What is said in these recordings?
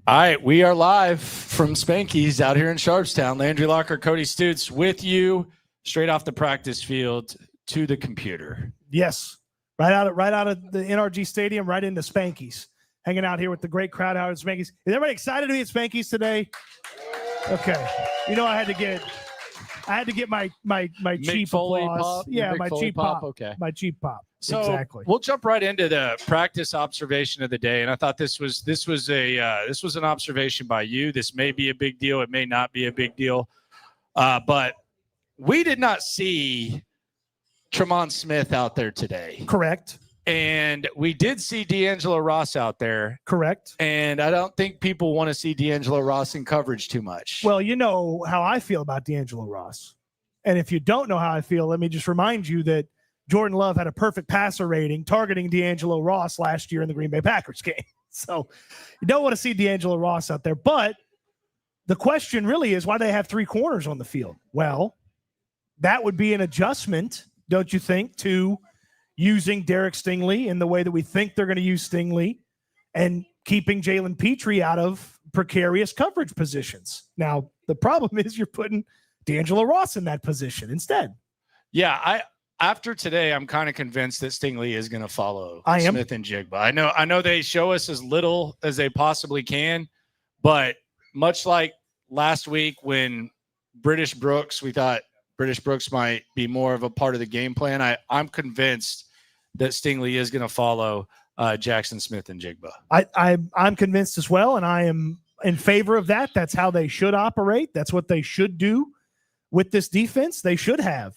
All right, we are live from Spanky's out here in Sharpstown. Landry Locker, Cody Stutes with you straight off the practice field to the computer. Yes, right out of the NRG Stadium, right into Spanky's. Hanging out here with the great crowd out at Spanky's. Is everybody excited to be at Spanky's today? Okay, you know I had to get my cheap Foley applause. pop? Yeah, my cheap pop. Okay, my cheap pop. So exactly. We'll jump right into the practice observation of the day, and I thought this was an observation by you. This may be a big deal. It may not be a big deal, but we did not see Tremont Smith out there today. Correct. And we did see D'Angelo Ross out there. Correct. And I don't think people want to see D'Angelo Ross in coverage too much. Well, you know how I feel about D'Angelo Ross. And if you don't know how I feel, let me just remind you that Jordan Love had a perfect passer rating targeting D'Angelo Ross last year in the Green Bay Packers game. So you don't want to see D'Angelo Ross out there. But the question really is, why do they have three corners on the field? Well, that would be an adjustment, don't you think, to using Derek Stingley in the way that we think they're going to use Stingley and keeping Jalen Petrie out of precarious coverage positions. Now, the problem is you're putting D'Angelo Ross in that position instead. Yeah, after today, I'm kind of convinced that Stingley is going to follow Smith and Jigba. I know they show us as little as they possibly can, but much like last week when British Brooks, we thought British Brooks might be more of a part of the game plan. I'm convinced that Stingley is going to follow Jackson Smith and Jigba. I'm convinced as well, and I am in favor of that. That's how they should operate. That's what they should do with this defense. They should have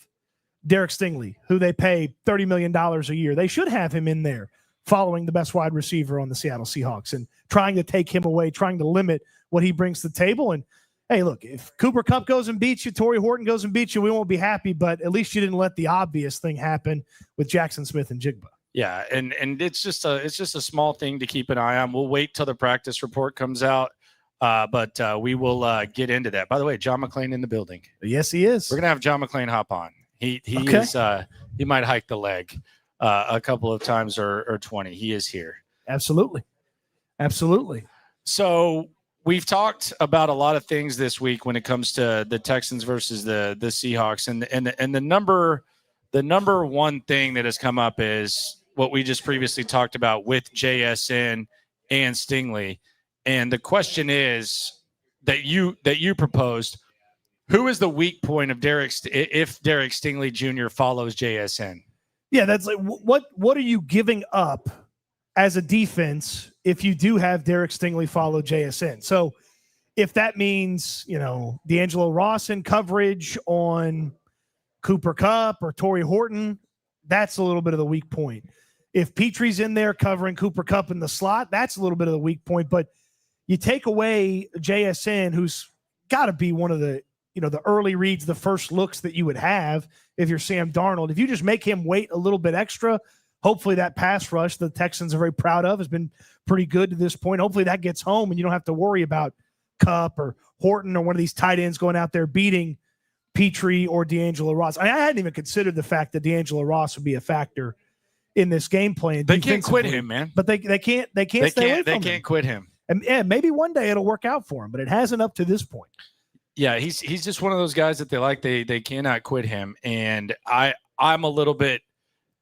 Derek Stingley, who they pay $30 million a year. They should have him in there following the best wide receiver on the Seattle Seahawks and trying to take him away, trying to limit what he brings to the table. And hey, look, if Cooper Kupp goes and beats you, Torrey Horton goes and beats you, we won't be happy, but at least you didn't let the obvious thing happen with Jackson Smith and Jigba. Yeah, and it's just a small thing to keep an eye on. We'll wait till the practice report comes out, but we will get into that. By the way, John McClain in the building. Yes, he is. We're gonna have John McClain hop on. He okay. is he might hike the leg a couple of times or 20. He is here. Absolutely. So we've talked about a lot of things this week when it comes to the Texans versus the Seahawks, and the number one thing that has come up is what we just previously talked about with JSN and Stingley. And the question is that you proposed, who is the weak point of if Derek Stingley Jr. follows JSN? Yeah, that's like what are you giving up as a defense if you do have Derek Stingley follow JSN? So if that means, D'Angelo Ross in coverage on Cooper Kupp or Torrey Horton, that's a little bit of the weak point. If Petrie's in there covering Cooper Kupp in the slot, that's a little bit of the weak point. But you take away JSN, who's got to be one of the early reads, the first looks that you would have if you're Sam Darnold. If you just make him wait a little bit extra, hopefully that pass rush the Texans are very proud of has been pretty good to this point. Hopefully that gets home and you don't have to worry about Kupp or Horton or one of these tight ends going out there beating Petrie or D'Angelo Ross. I hadn't even considered the fact that D'Angelo Ross would be a factor in this game plan. They can't quit him, man. But they can't stay away from him. They can't quit him. And maybe one day it'll work out for him, but it hasn't up to this point. Yeah, he's just one of those guys that they cannot quit him. And I'm a little bit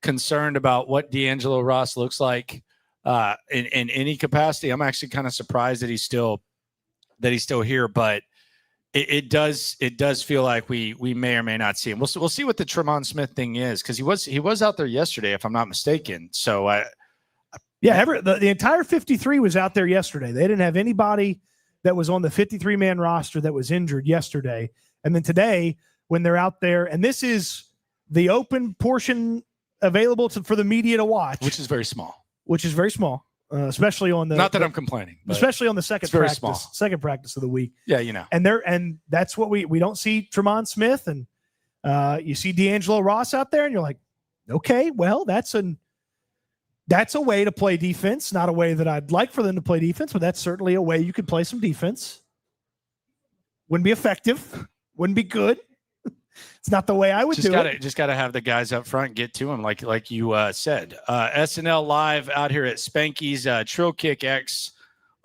concerned about what D'Angelo Ross looks like in any capacity. I'm actually kind of surprised that he's still here, but it does feel like we may or may not see him. We'll see what the Tremont Smith thing is, because he was out there yesterday, if I'm not mistaken. So the entire 53 was out there yesterday. They didn't have anybody that was on the 53-man roster that was injured yesterday. And then today, when they're out there, and this is the open portion available for the media to watch, which is very small, especially on the. Not that I'm complaining, especially on the second practice of the week. Yeah, and that's what we don't see Tremont Smith, and you see D'Angelo Ross out there, and you're like, okay, well, that's a way to play defense. Not a way that I'd like for them to play defense, but that's certainly a way you could play some defense. Wouldn't be effective. Wouldn't be good. It's not the way I would do it. Just got to have the guys up front get to them, like you said. S&L live out here at Spanky's Trill Kick X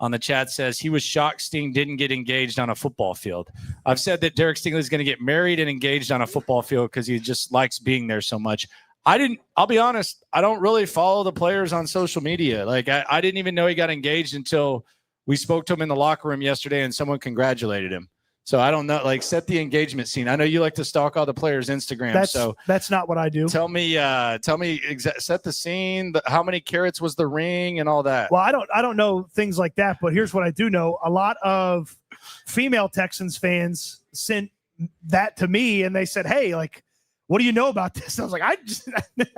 on the chat says he was shocked Sting didn't get engaged on a football field. I've said that Derek Stingley is going to get married and engaged on a football field because he just likes being there so much. I'll be honest, I don't really follow the players on social media. Like I didn't even know he got engaged until we spoke to him in the locker room yesterday and someone congratulated him. So I don't know, like set the engagement scene. I know you like to stalk all the players' Instagram. That's not what I do. Tell me, set the scene. How many carats was the ring and all that? Well, I don't know things like that, but here's what I do know. A lot of female Texans fans sent that to me and they said, hey, like, what do you know about this? And I was like,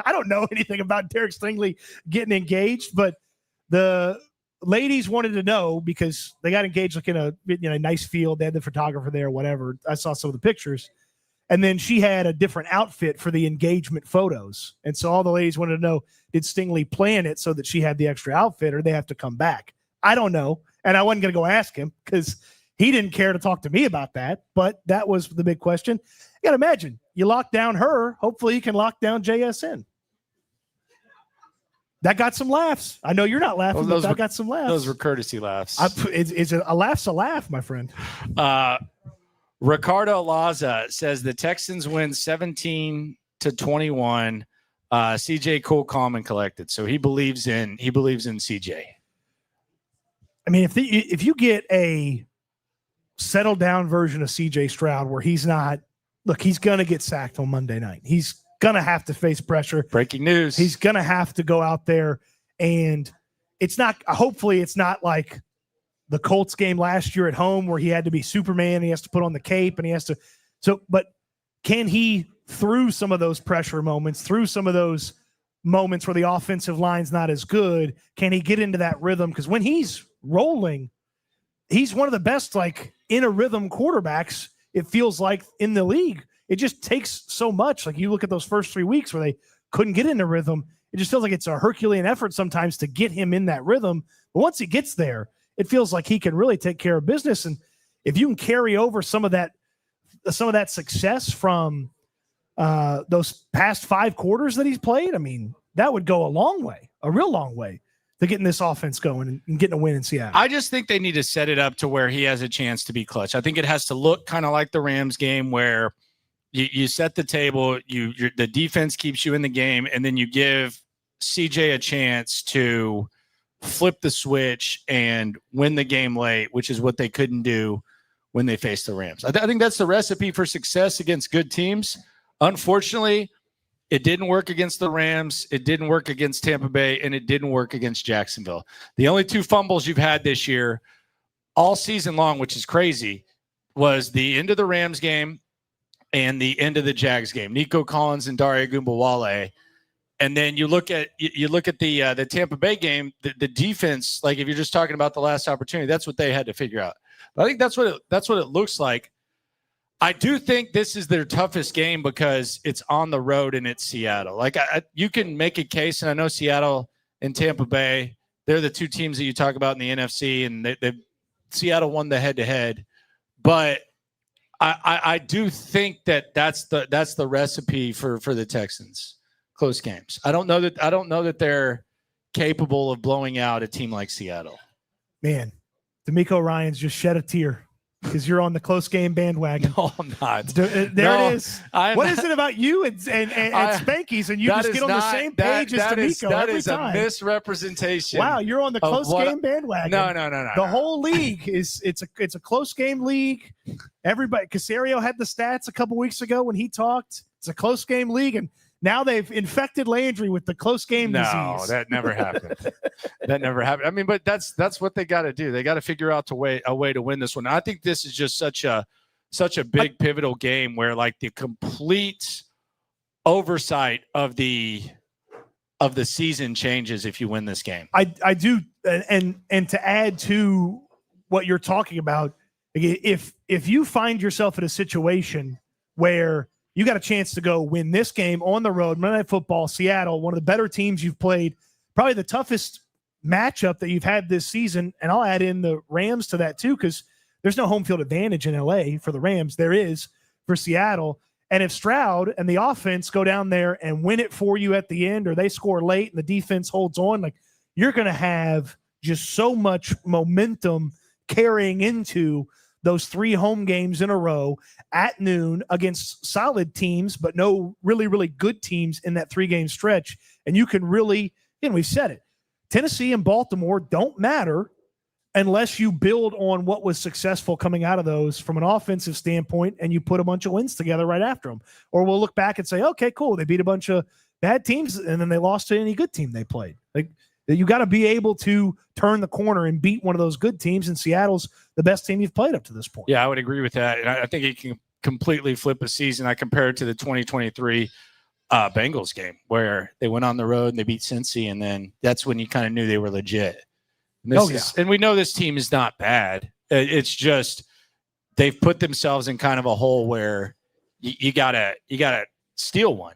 I don't know anything about Derek Stingley getting engaged, but the ladies wanted to know because they got engaged like in a nice field. They had the photographer there, whatever. I saw some of the pictures. And then she had a different outfit for the engagement photos. And so all the ladies wanted to know, did Stingley plan it so that she had the extra outfit or they have to come back? I don't know. And I wasn't going to go ask him because he didn't care to talk to me about that. But that was the big question. You got to imagine, you lock down her, hopefully you can lock down JSN. That got some laughs. I know you're not laughing, but that got some laughs. Those were courtesy laughs. A laugh's a laugh, my friend. Ricardo Laza says the Texans win 17-21. CJ cool, calm, and collected. So he believes in CJ. I mean, if you get a settled down version of CJ Stroud where he's not, look, he's gonna get sacked on Monday night. He's gonna have to face pressure. Breaking news. He's gonna have to go out there, and hopefully it's not like the Colts game last year at home where he had to be Superman. He has to put on the cape and he has to. But can he, through some of those pressure moments, through some of those moments where the offensive line's not as good, can he get into that rhythm? Because when he's rolling, he's one of the best, like in a rhythm quarterbacks. It feels like in the league. It just takes so much. Like you look at those first 3 weeks where they couldn't get into rhythm. It just feels like it's a Herculean effort sometimes to get him in that rhythm. But once he gets there, it feels like he can really take care of business. And if you can carry over some of that success from those past 5 quarters that he's played, I mean, that would go a long way, a real long way to getting this offense going and getting a win in Seattle. I just think they need to set it up to where he has a chance to be clutch. I think it has to look kind of like the Rams game where you set the table, the defense keeps you in the game, and then you give CJ a chance to flip the switch and win the game late, which is what they couldn't do when they faced the Rams. I think that's the recipe for success against good teams. Unfortunately, it didn't work against the Rams. It didn't work against Tampa Bay, and it didn't work against Jacksonville. The only 2 fumbles you've had this year all season long, which is crazy, was the end of the Rams game and the end of the Jags game. Nico Collins and Dare Ogunbowale. And then you look at the Tampa Bay game, the defense, like if you're just talking about the last opportunity, that's what they had to figure out. But I think that's what it looks like. I do think this is their toughest game because it's on the road and it's Seattle. Like you can make a case, and I know Seattle and Tampa Bay, they're the 2 teams that you talk about in the NFC, and Seattle won the head-to-head. But I do think that's the recipe for the Texans. Close games. I don't know that they're capable of blowing out a team like Seattle. Man, D'Amico Ryans just shed a tear because you're on the close game bandwagon. No, I'm not. It is. What is it about you and Spanky's and you just get on the same page as D'Amico every time? That is a misrepresentation. Wow, you're on the close game bandwagon. No. The whole league it's a close game league. Everybody, Caserio had the stats a couple weeks ago when he talked. It's a close game league, and now they've infected Landry with the close game disease. No, that never happened. That never happened. I mean, but that's what they got to do. They got to figure out a way to win this one. I think this is just such a big pivotal game where like the complete oversight of the season changes if you win this game. I do, and to add to what you're talking about, if you find yourself in a situation where you got a chance to go win this game on the road, Monday Night Football, Seattle, one of the better teams you've played, probably the toughest matchup that you've had this season. And I'll add in the Rams to that too, because there's no home field advantage in LA for the Rams. There is for Seattle. And if Stroud and the offense go down there and win it for you at the end, or they score late and the defense holds on, like you're going to have just so much momentum carrying into those 3 home games in a row at noon against solid teams, but no really, really good teams in that 3-game stretch. And you can really, and we've said it, Tennessee and Baltimore don't matter unless you build on what was successful coming out of those from an offensive standpoint and you put a bunch of wins together right after them. Or we'll look back and say, okay, cool, they beat a bunch of bad teams and then they lost to any good team they played. Like, you got to be able to turn the corner and beat one of those good teams, and Seattle's the best team you've played up to this point. Yeah, I would agree with that. And I think it can completely flip a season. I compare it to the 2023 Bengals game where they went on the road and they beat Cincy, and then that's when you kind of knew they were legit. And, and we know this team is not bad. It's just they've put themselves in kind of a hole where you gotta steal one.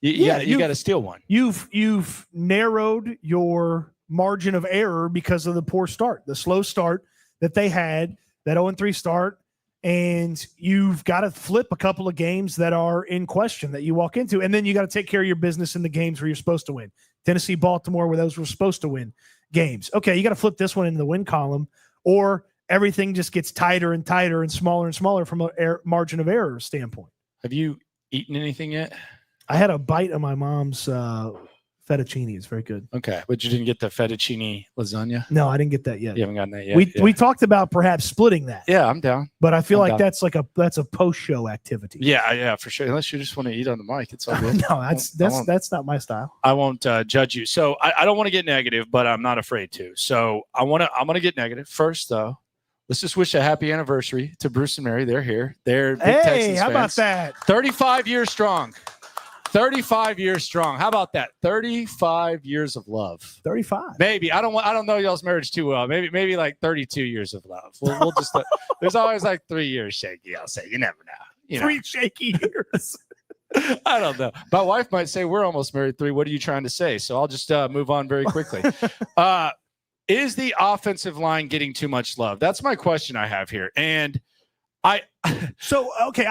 You got to steal one. You've narrowed your margin of error because of the poor start, the slow start that they had, that 0-3 start, and you've got to flip a couple of games that are in question that you walk into, and then you got to take care of your business in the games where you're supposed to win. Tennessee, Baltimore, where those were supposed to win games. Okay, you got to flip this one into the win column, or everything just gets tighter and tighter and smaller from a margin of error standpoint. Have you eaten anything yet? I had a bite of my mom's fettuccine. It's very good. Okay, but you didn't get the fettuccine lasagna? No, I didn't get that yet. You haven't gotten that yet? We talked about perhaps splitting that. Yeah, I'm down. But I feel like that's a post-show activity. Yeah, for sure. Unless you just want to eat on the mic, it's all good. No, that's not my style. I won't judge you. So I don't want to get negative, but I'm not afraid to. So I'm gonna get negative first, though. Let's just wish a happy anniversary to Bruce and Mary. They're here. They're big Texans how fans. about that? 35 years strong. 35 years strong. How about that? 35 years of love. 35. Maybe. I don't know y'all's marriage too well. Maybe like 32 years of love. We'll just there's always like 3 years shaky. I'll say you never know. 3 shaky years. I don't know. My wife might say we're almost married 3. What are you trying to say? So I'll just move on very quickly. Is the offensive line getting too much love? That's my question I have here. And So, okay,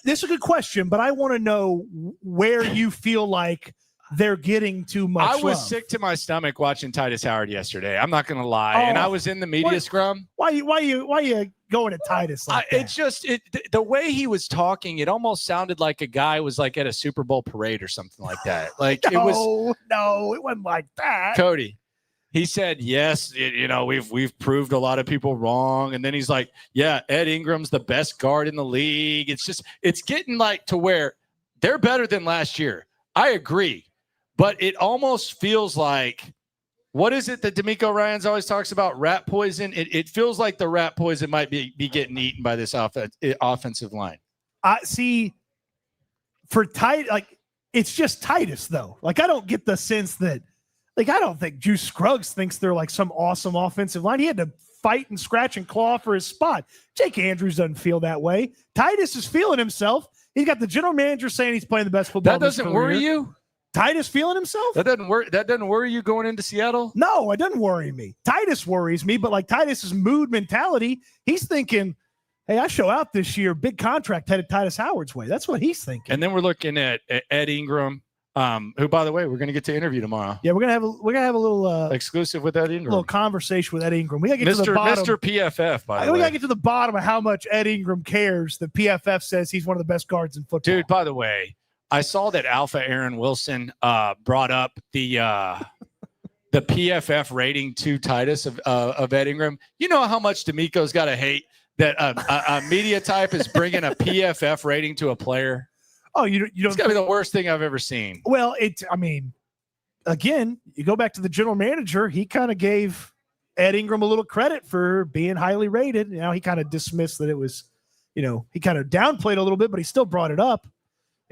this is a good question, but I want to know where you feel like they're getting too much I was love. sick to my stomach watching Titus Howard yesterday. I'm not going to lie. And I was in the media scrum. Why you going to Titus like that? It's just the way he was talking, it almost sounded like a guy was like at a Super Bowl parade or something like that. Like it wasn't like that. Cody. He said, yes, we've proved a lot of people wrong. And then he's like, yeah, Ed Ingram's the best guard in the league. It's getting like to where they're better than last year. I agree. But it almost feels like, what is it that D'Amico Ryans always talks about? Rat poison. It feels like the rat poison might be getting eaten by this offensive line. I see for it's just Titus though. Like, I don't get the sense that, like, I don't think Juice Scruggs thinks they're like some awesome offensive line. He had to fight and scratch and claw for his spot. Jake Andrews doesn't feel that way. Titus is feeling himself. He's got the general manager saying he's playing the best football. That doesn't worry you? Titus feeling himself? That doesn't worry you going into Seattle? No, it doesn't worry me. Titus worries me, but like Titus's mood mentality, he's thinking, hey, I show out this year. Big contract headed Titus Howard's way. That's what he's thinking. And then we're looking at Ed Ingram. Who, by the way, we're going to get to interview tomorrow. Yeah, we're gonna have a little exclusive with Ed Ingram. A little conversation with Ed Ingram. We got to get to the bottom. Mr. PFF, by the way. We got to get to the bottom of how much Ed Ingram cares that PFF says he's one of the best guards in football. Dude, by the way, I saw that Alpha Aaron Wilson brought up the PFF rating to Titus of Ed Ingram. You know how much D'Amico's got to hate that a media type is bringing a PFF rating to a player. Oh, you don't. It's got to be the worst thing I've ever seen. Well, again, you go back to the general manager. He kind of gave Ed Ingram a little credit for being highly rated. Now he kind of dismissed that it was, he kind of downplayed a little bit, but he still brought it up.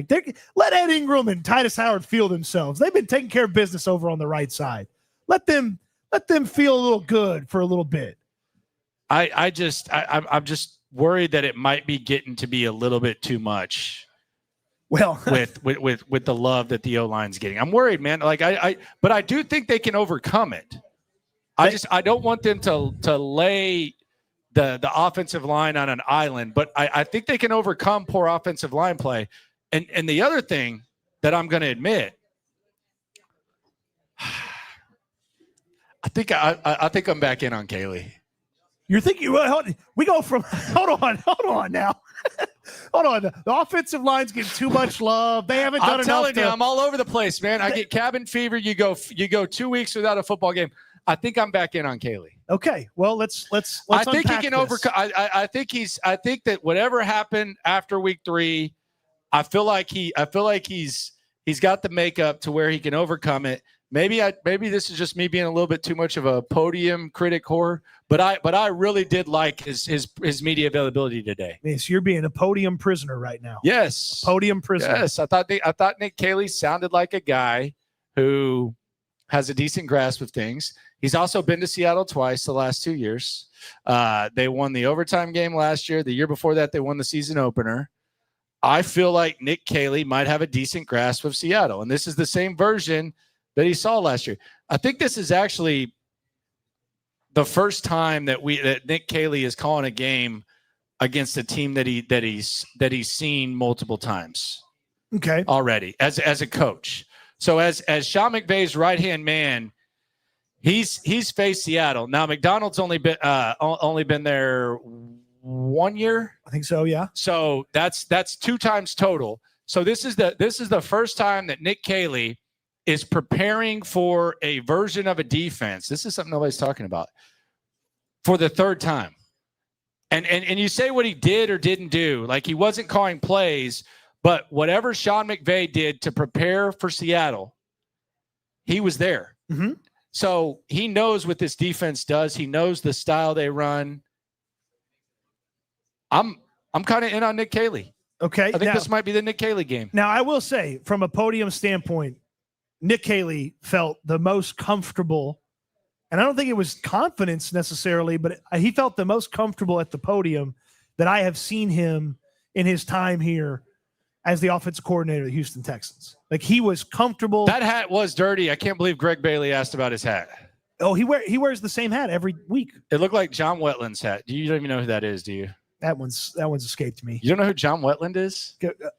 Like, let Ed Ingram and Titus Howard feel themselves. They've been taking care of business over on the right side. Let them feel a little good for a little bit. I'm just worried that it might be getting to be a little bit too much. Well, with the love that the O-line's getting, I'm worried, man. Like but I do think they can overcome it. I don't want them to lay the offensive line on an island, but I think they can overcome poor offensive line play. And the other thing that I'm going to admit, I think I'm back in on Kaylee. You're thinking, well, we go from, hold on now. Hold on. The offensive line's getting too much love. They haven't done enough. I'm telling you, I'm all over the place, man. I get cabin fever. You go 2 weeks without a football game. I think I'm back in on Kaylee. Okay. Well, let's I think he can overcome. I think that whatever happened after week 3, I feel like he's got the makeup to where he can overcome it. Maybe this is just me being a little bit too much of a podium critic whore, but I really did like his media availability today. Yes, you're being a podium prisoner right now. Yes, a podium prisoner. Yes, I thought Nick Kaylee sounded like a guy who has a decent grasp of things. He's also been to Seattle twice the last 2 years. They won the overtime game last year. The year before that, they won the season opener. I feel like Nick Kaylee might have a decent grasp of Seattle, and this is the same version that he saw last year. I think this is actually the first time that Nick Kaylee is calling a game against a team that he's seen multiple times. Okay. Already as a coach. So as Sean McVay's right-hand man, he's faced Seattle. Now McDonald's only been there 1 year. I think so, yeah. So that's 2 times total. So this is the first time that Nick Kaylee is preparing for a version of a defense. This is something nobody's talking about for the 3rd time. And you say what he did or didn't do, like he wasn't calling plays, but whatever Sean McVay did to prepare for Seattle, he was there. Mm-hmm. So he knows what this defense does. He knows the style they run. I'm kind of in on Nick Kaylee. Okay. I think this might be the Nick Kaylee game. Now, I will say, from a podium standpoint, Nick Kaylee felt the most comfortable, and I don't think it was confidence necessarily, but he felt the most comfortable at the podium that I have seen him in his time here as the offensive coordinator of the Houston Texans. Like, he was comfortable. That hat was dirty. I can't believe Greg Bailey asked about his hat. Oh, he wears the same hat every week. It looked like John Wetland's hat. You don't even know who that is, do you? That one's escaped me. You don't know who John Wetland is?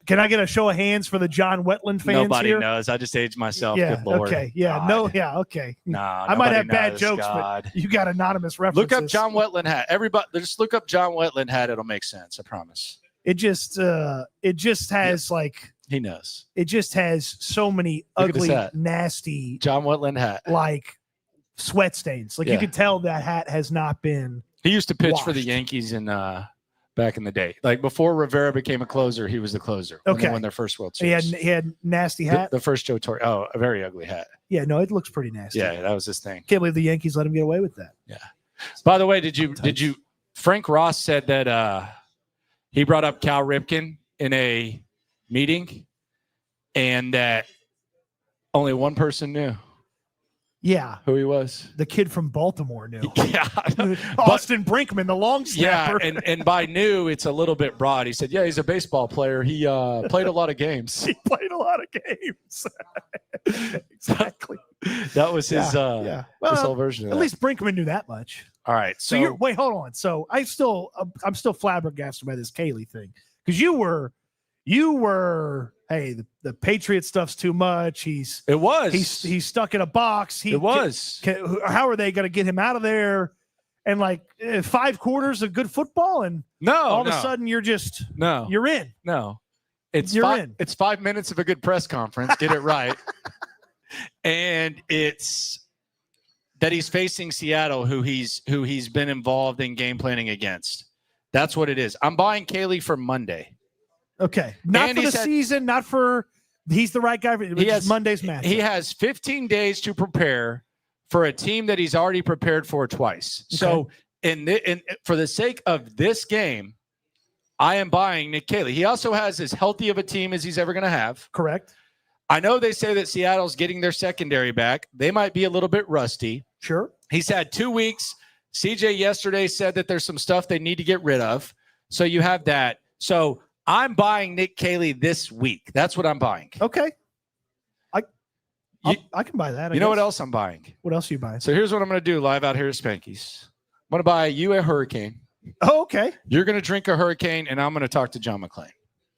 Can I get a show of hands for the John Wetland fans? Nobody here? knows. I just aged myself. Yeah. Good Lord. Okay. Yeah. God. No. Yeah. Okay. No, I might have bad jokes, God. but you got anonymous references. Look up John Wetland hat. Everybody, just look up John Wetland hat. It'll make sense. I promise. It just has like. He knows. It just has so many ugly, nasty John Wetland hat, like sweat stains. Like you could tell that hat has not been. He used to pitch washed. for the Yankees in back in the day. Like before Rivera became a closer, he was the closer. When they won their first World Series. He had nasty hat. The first Joe Torre. Oh, a very ugly hat. Yeah, no, it looks pretty nasty. Yeah, that was his thing. Can't believe the Yankees let him get away with that. Yeah. By the way, did you? Frank Ross said that he brought up Cal Ripken in a meeting, and that only one person knew. Yeah. Who he was. The kid from Baltimore knew. Yeah. Austin Brinkman, the long snapper. Yeah, and by knew, it's a little bit broad. He said, yeah, he's a baseball player. He played a lot of games. He played a lot of games. Exactly. That was his Well, his whole version of at that. least Brinkman knew that much. All right. So you're, wait, hold on. So I'm still flabbergasted by this Kaylee thing. Because you were, hey, the Patriot stuff's too much. He's stuck in a box. How are they going to get him out of there? And like 5 quarters of good football, and all of a sudden you're in. No, it's 5 minutes of a good press conference. Get it right. And it's that he's facing Seattle, who he's been involved in game planning against. That's what it is. I'm buying Kaylee for Monday. Okay. Not for the season, not for he's the right guy for Monday's match. He has 15 days to prepare for a team that he's already prepared for twice. Okay. So for the sake of this game, I am buying Nick Kaylee. He also has as healthy of a team as he's ever going to have. Correct. I know they say that Seattle's getting their secondary back. They might be a little bit rusty. Sure. He's had 2 weeks. CJ yesterday said that there's some stuff they need to get rid of. So you have that. So I'm buying Nick Kaylee this week. That's what I'm buying. Okay. I can buy that. You know what else I'm buying? What else are you buying? So here's what I'm going to do live out here at Spanky's. I'm going to buy you a Hurricane. Oh, okay. You're going to drink a Hurricane, and I'm going to talk to John McClain.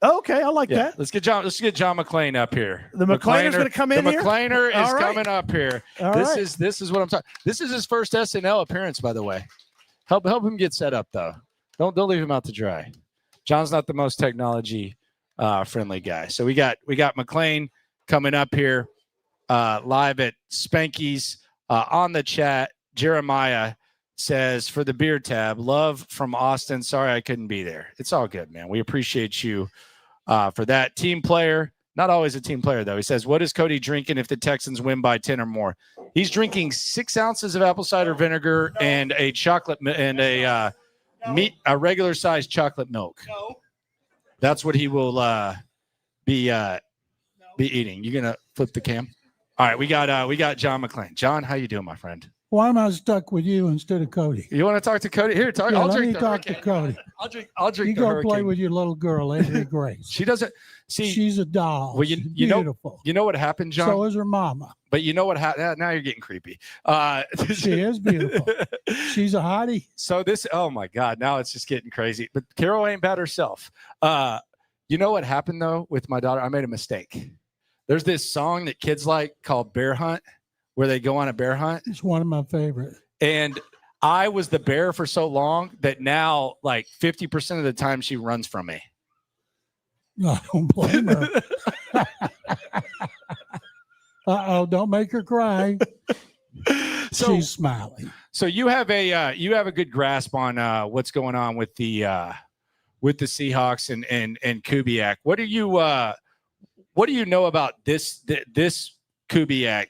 Okay, I like that. Let's get John McClain up here. The McClainer's going to come in here? The McClainer is coming up here. This is what I'm talking. This is his first S&L appearance, by the way. Help him get set up, though. Don't leave him out to dry. John's not the most technology friendly guy. So we got McClain coming up here live at Spanky's on the chat. Jeremiah says, for the beer tab, love from Austin. Sorry I couldn't be there. It's all good, man. We appreciate you for that. Team player, not always a team player, though. He says, what is Cody drinking if the Texans win by 10 or more? He's drinking 6 ounces of apple cider vinegar and a chocolate and a regular-sized chocolate milk. That's what he will be eating. You gonna flip the cam? All right, we got John McClain. John, how you doing, my friend? Why am I stuck with you instead of Cody? You want to talk to Cody? Here, talk. Yeah, I'll let drink me the talk hurricane. to Cody. I'll drink. You the go hurricane. play with your little girl, Avery Grace. She doesn't see. She's a doll. Well, She's you know, beautiful. You know what happened, John? So is her mama. But you know what happened? Now you're getting creepy. She is beautiful. She's a hottie. So this, oh my God, now it's just getting crazy. But Carol ain't bad herself. You know what happened though with my daughter? I made a mistake. There's this song that kids like called Bear Hunt, where they go on a bear hunt. It's one of my favorites. And I was the bear for so long that now, like 50% of the time, she runs from me. I don't blame her. Don't make her cry. So she's smiling. So you have a good grasp on what's going on with the Seahawks and Kubiak. What do you know about this Kubiak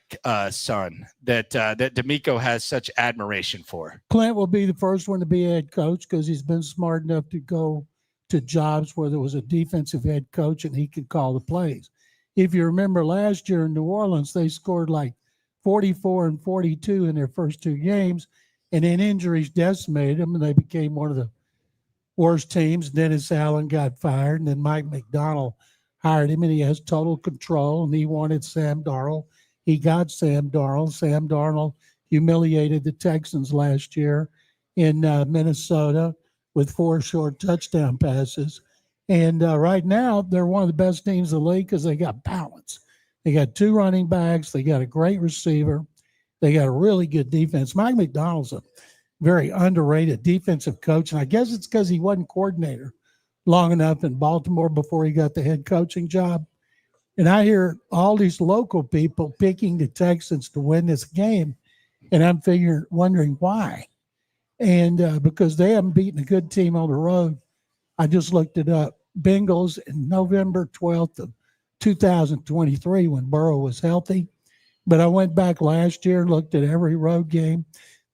son that D'Amico has such admiration for? Clint will be the first one to be a head coach because he's been smart enough to go to jobs where there was a defensive head coach and he could call the plays. If you remember last year in New Orleans, they scored like 44 and 42 in their first 2 games, and then injuries decimated them, and they became one of the worst teams. Dennis Allen got fired, and then Mike McDonald hired him, and he has total control, and he wanted Sam Darnold. He got Sam Darnold. Sam Darnold humiliated the Texans last year in Minnesota with 4 short touchdown passes. And right now, they're one of the best teams in the league because they got balance. They got 2 running backs. They got a great receiver. They got a really good defense. Mike McDonald's a very underrated defensive coach, and I guess it's because he wasn't coordinator long enough in Baltimore before he got the head coaching job. And I hear all these local people picking the Texans to win this game, and I'm wondering why. And because they haven't beaten a good team on the road. I just looked it up. Bengals in November 12th of 2023 when Burrow was healthy. But I went back last year and looked at every road game.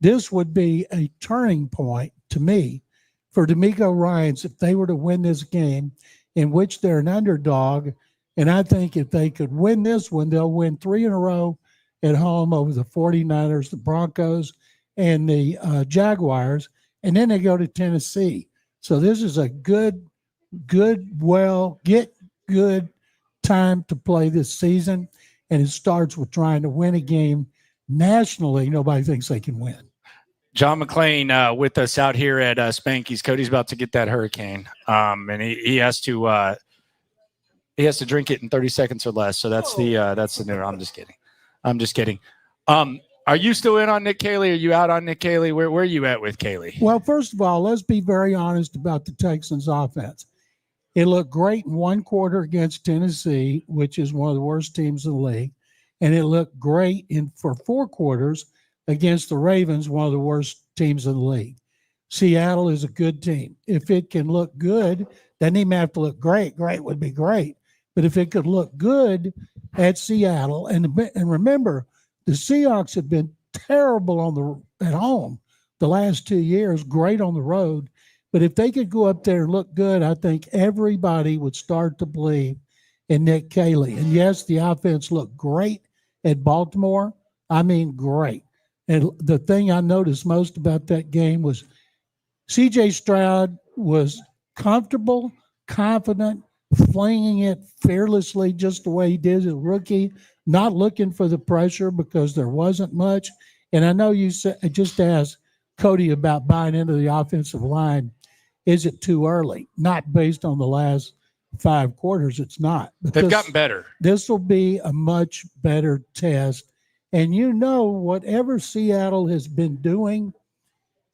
This would be a turning point to me for D'Amico Ryans if they were to win this game, in which they're an underdog. And I think if they could win this one, they'll win 3 in a row at home over the 49ers, the Broncos, and the Jaguars. And then they go to Tennessee. So this is a good time to play this season. And it starts with trying to win a game nationally. Nobody thinks they can win. John McClain with us out here at Spanky's. Cody's about to get that hurricane, and he has to drink it in 30 seconds or less. So that's the new. I'm just kidding. Are you still in on Nick Kaylee? Are you out on Nick Kaylee? Where are you at with Kaylee? Well, first of all, let's be very honest about the Texans offense. It looked great in 1 quarter against Tennessee, which is one of the worst teams in the league. And it looked great for 4 quarters against the Ravens, one of the worst teams in the league. Seattle is a good team. If it can look good, doesn't even have to look great. Great would be great. But if it could look good at Seattle, and remember, the Seahawks have been terrible at home the last 2 years, great on the road. But if they could go up there and look good, I think everybody would start to believe in Nick Kaylee. And yes, the offense looked great at Baltimore. I mean, great. And the thing I noticed most about that game was C.J. Stroud was comfortable, confident, flinging it fearlessly just the way he did as a rookie, not looking for the pressure because there wasn't much. And I know you just asked Cody about buying into the offensive line. Is it too early? Not based on the last 5 quarters. It's not. But They've gotten better. This will be a much better test. And whatever Seattle has been doing,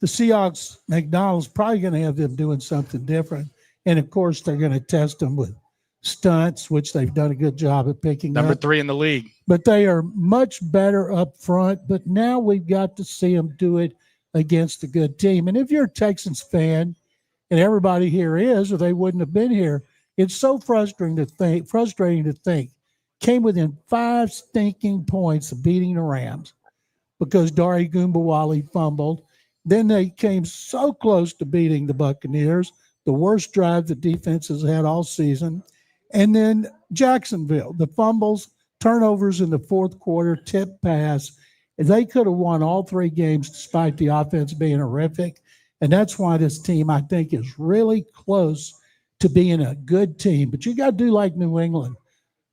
the Seahawks, McDonald's probably going to have them doing something different. And, of course, they're going to test them with stunts, which they've done a good job at picking Number up. 3 in the league. But they are much better up front. But now we've got to see them do it against a good team. And if you're a Texans fan, and everybody here is, or they wouldn't have been here, it's so frustrating to think. Came within 5 stinking points of beating the Rams because Dari Goombawali fumbled. Then they came so close to beating the Buccaneers, the worst drive the defense has had all season. And then Jacksonville, the fumbles, turnovers in the fourth quarter, tip pass. They could have won all 3 games despite the offense being horrific. And that's why this team, I think, is really close to being a good team. But you got to do like New England.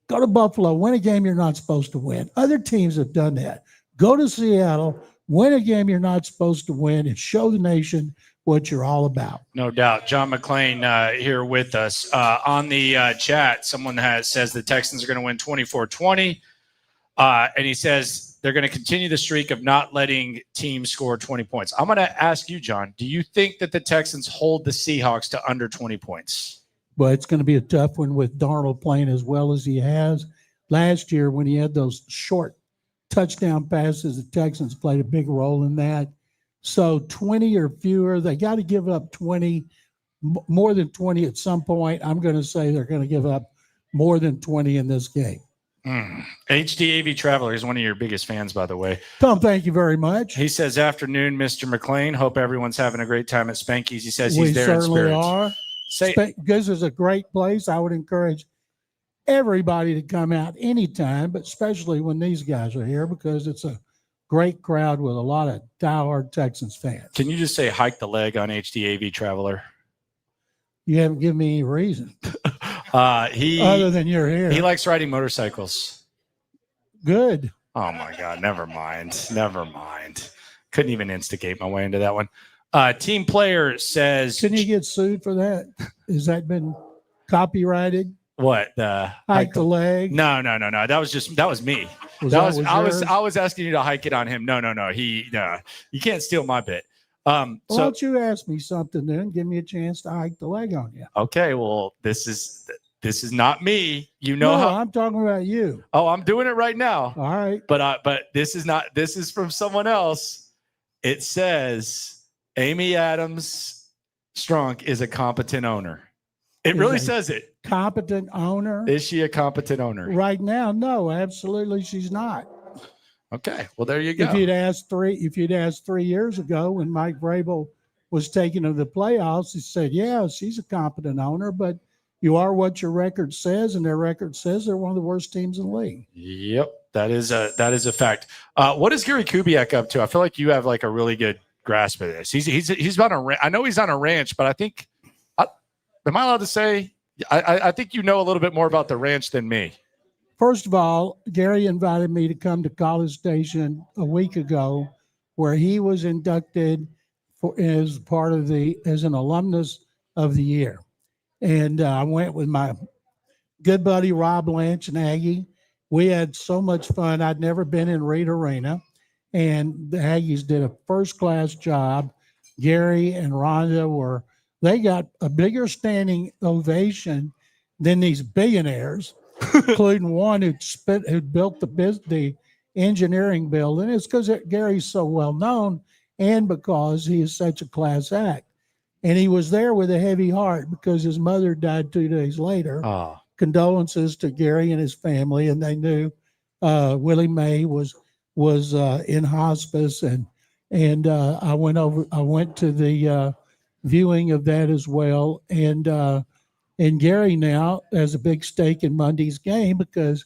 Go to Buffalo, win a game you're not supposed to win. Other teams have done that. Go to Seattle, win a game you're not supposed to win, and show the nation what you're all about. No doubt. John McClain here with us. On the chat, someone says the Texans are going to win 24-20. And he says they're going to continue the streak of not letting teams score 20 points. I'm going to ask you, John, do you think that the Texans hold the Seahawks to under 20 points? But it's going to be a tough one with Darnold playing as well as he has. Last year when he had those short touchdown passes, the Texans played a big role in that. So 20 or fewer, they got to give up 20, more than 20 at some point. I'm going to say they're going to give up more than 20 in this game. HDAV Traveler is one of your biggest fans, by the way. Tom, thank you very much. He says, afternoon, Mr. McClain. Hope everyone's having a great time at Spanky's. He says We he's there in certainly spirit. are. This is a great place. I would encourage everybody to come out anytime, but especially when these guys are here because it's a great crowd with a lot of diehard Texans fans. Can you just say hike the leg on HDAV Traveler? You haven't given me any reason. Other than you're here. He likes riding motorcycles. Good. Oh, my God. Never mind. Couldn't even instigate my way into that one. Team player says. Can you get sued for that? Has that been copyrighted? What? Hike the leg? No. That was me. I was asking you to hike it on him. No. You can't steal my bit. Why don't you ask me something then? Give me a chance to hike the leg on you. Okay. Well, this is not me. How I'm talking about you. Oh, I'm doing it right now. All right. But this is from someone else. It says Amy Adams Strunk is a competent owner. It really says it. Competent owner? Is she a competent owner? Right now, no, absolutely she's not. Okay. Well, there you go. If you'd asked 3 years ago when Mike Vrabel was taken to the playoffs, he said, yeah, she's a competent owner, but you are what your record says, and their record says they're one of the worst teams in the league. Yep. That is a fact. What is Gary Kubiak up to? I feel like you have like a really good grasp of this. He's on a I know he's on a ranch, but I think am I allowed to say I think you know a little bit more about the ranch than me. First of all, Gary invited me to come to College Station a week ago, where he was inducted as an alumnus of the year, and I went with my good buddy Rob Lynch and Aggie. We had so much fun. I'd never been in Reed Arena. And the Aggies did a first-class job. Gary and Rhonda they got a bigger standing ovation than these billionaires, including one who built the engineering building. It's because Gary's so well known and because he is such a class act. And he was there with a heavy heart because his mother died 2 days later. Oh. Condolences to Gary and his family, and they knew Willie Mae was in hospice, and I went to the viewing of that as well, and Gary now has a big stake in Monday's game because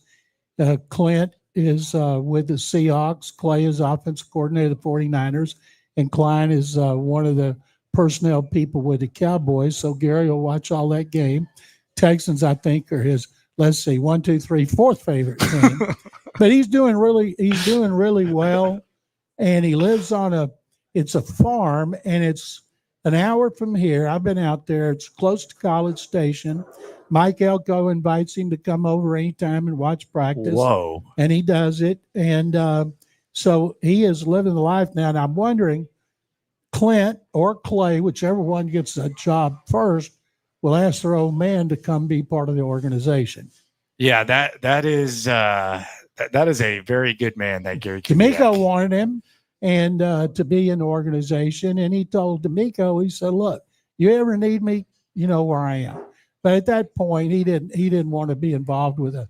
Clint is with the Seahawks, Clay is offensive coordinator of the 49ers, and Klein is one of the personnel people with the Cowboys. So Gary will watch all that game. Texans, I think, are his, let's see, 1, 2, 3, fourth favorite team. But he's doing really well, and he lives on it's a farm, and it's an hour from here. I've been out there. It's close to College Station. Mike Elko invites him to come over anytime and watch practice. Whoa. And he does it. And so he is living the life now. And I'm wondering, Clint or Clay, whichever one gets a job first, will ask their old man to come be part of the organization. Yeah, that is a very good man, that Gary Kubiak. D'Amico wanted him and to be in the organization. And he told D'Amico, he said, look, you ever need me, you know where I am. But at that point, he didn't want to be involved with a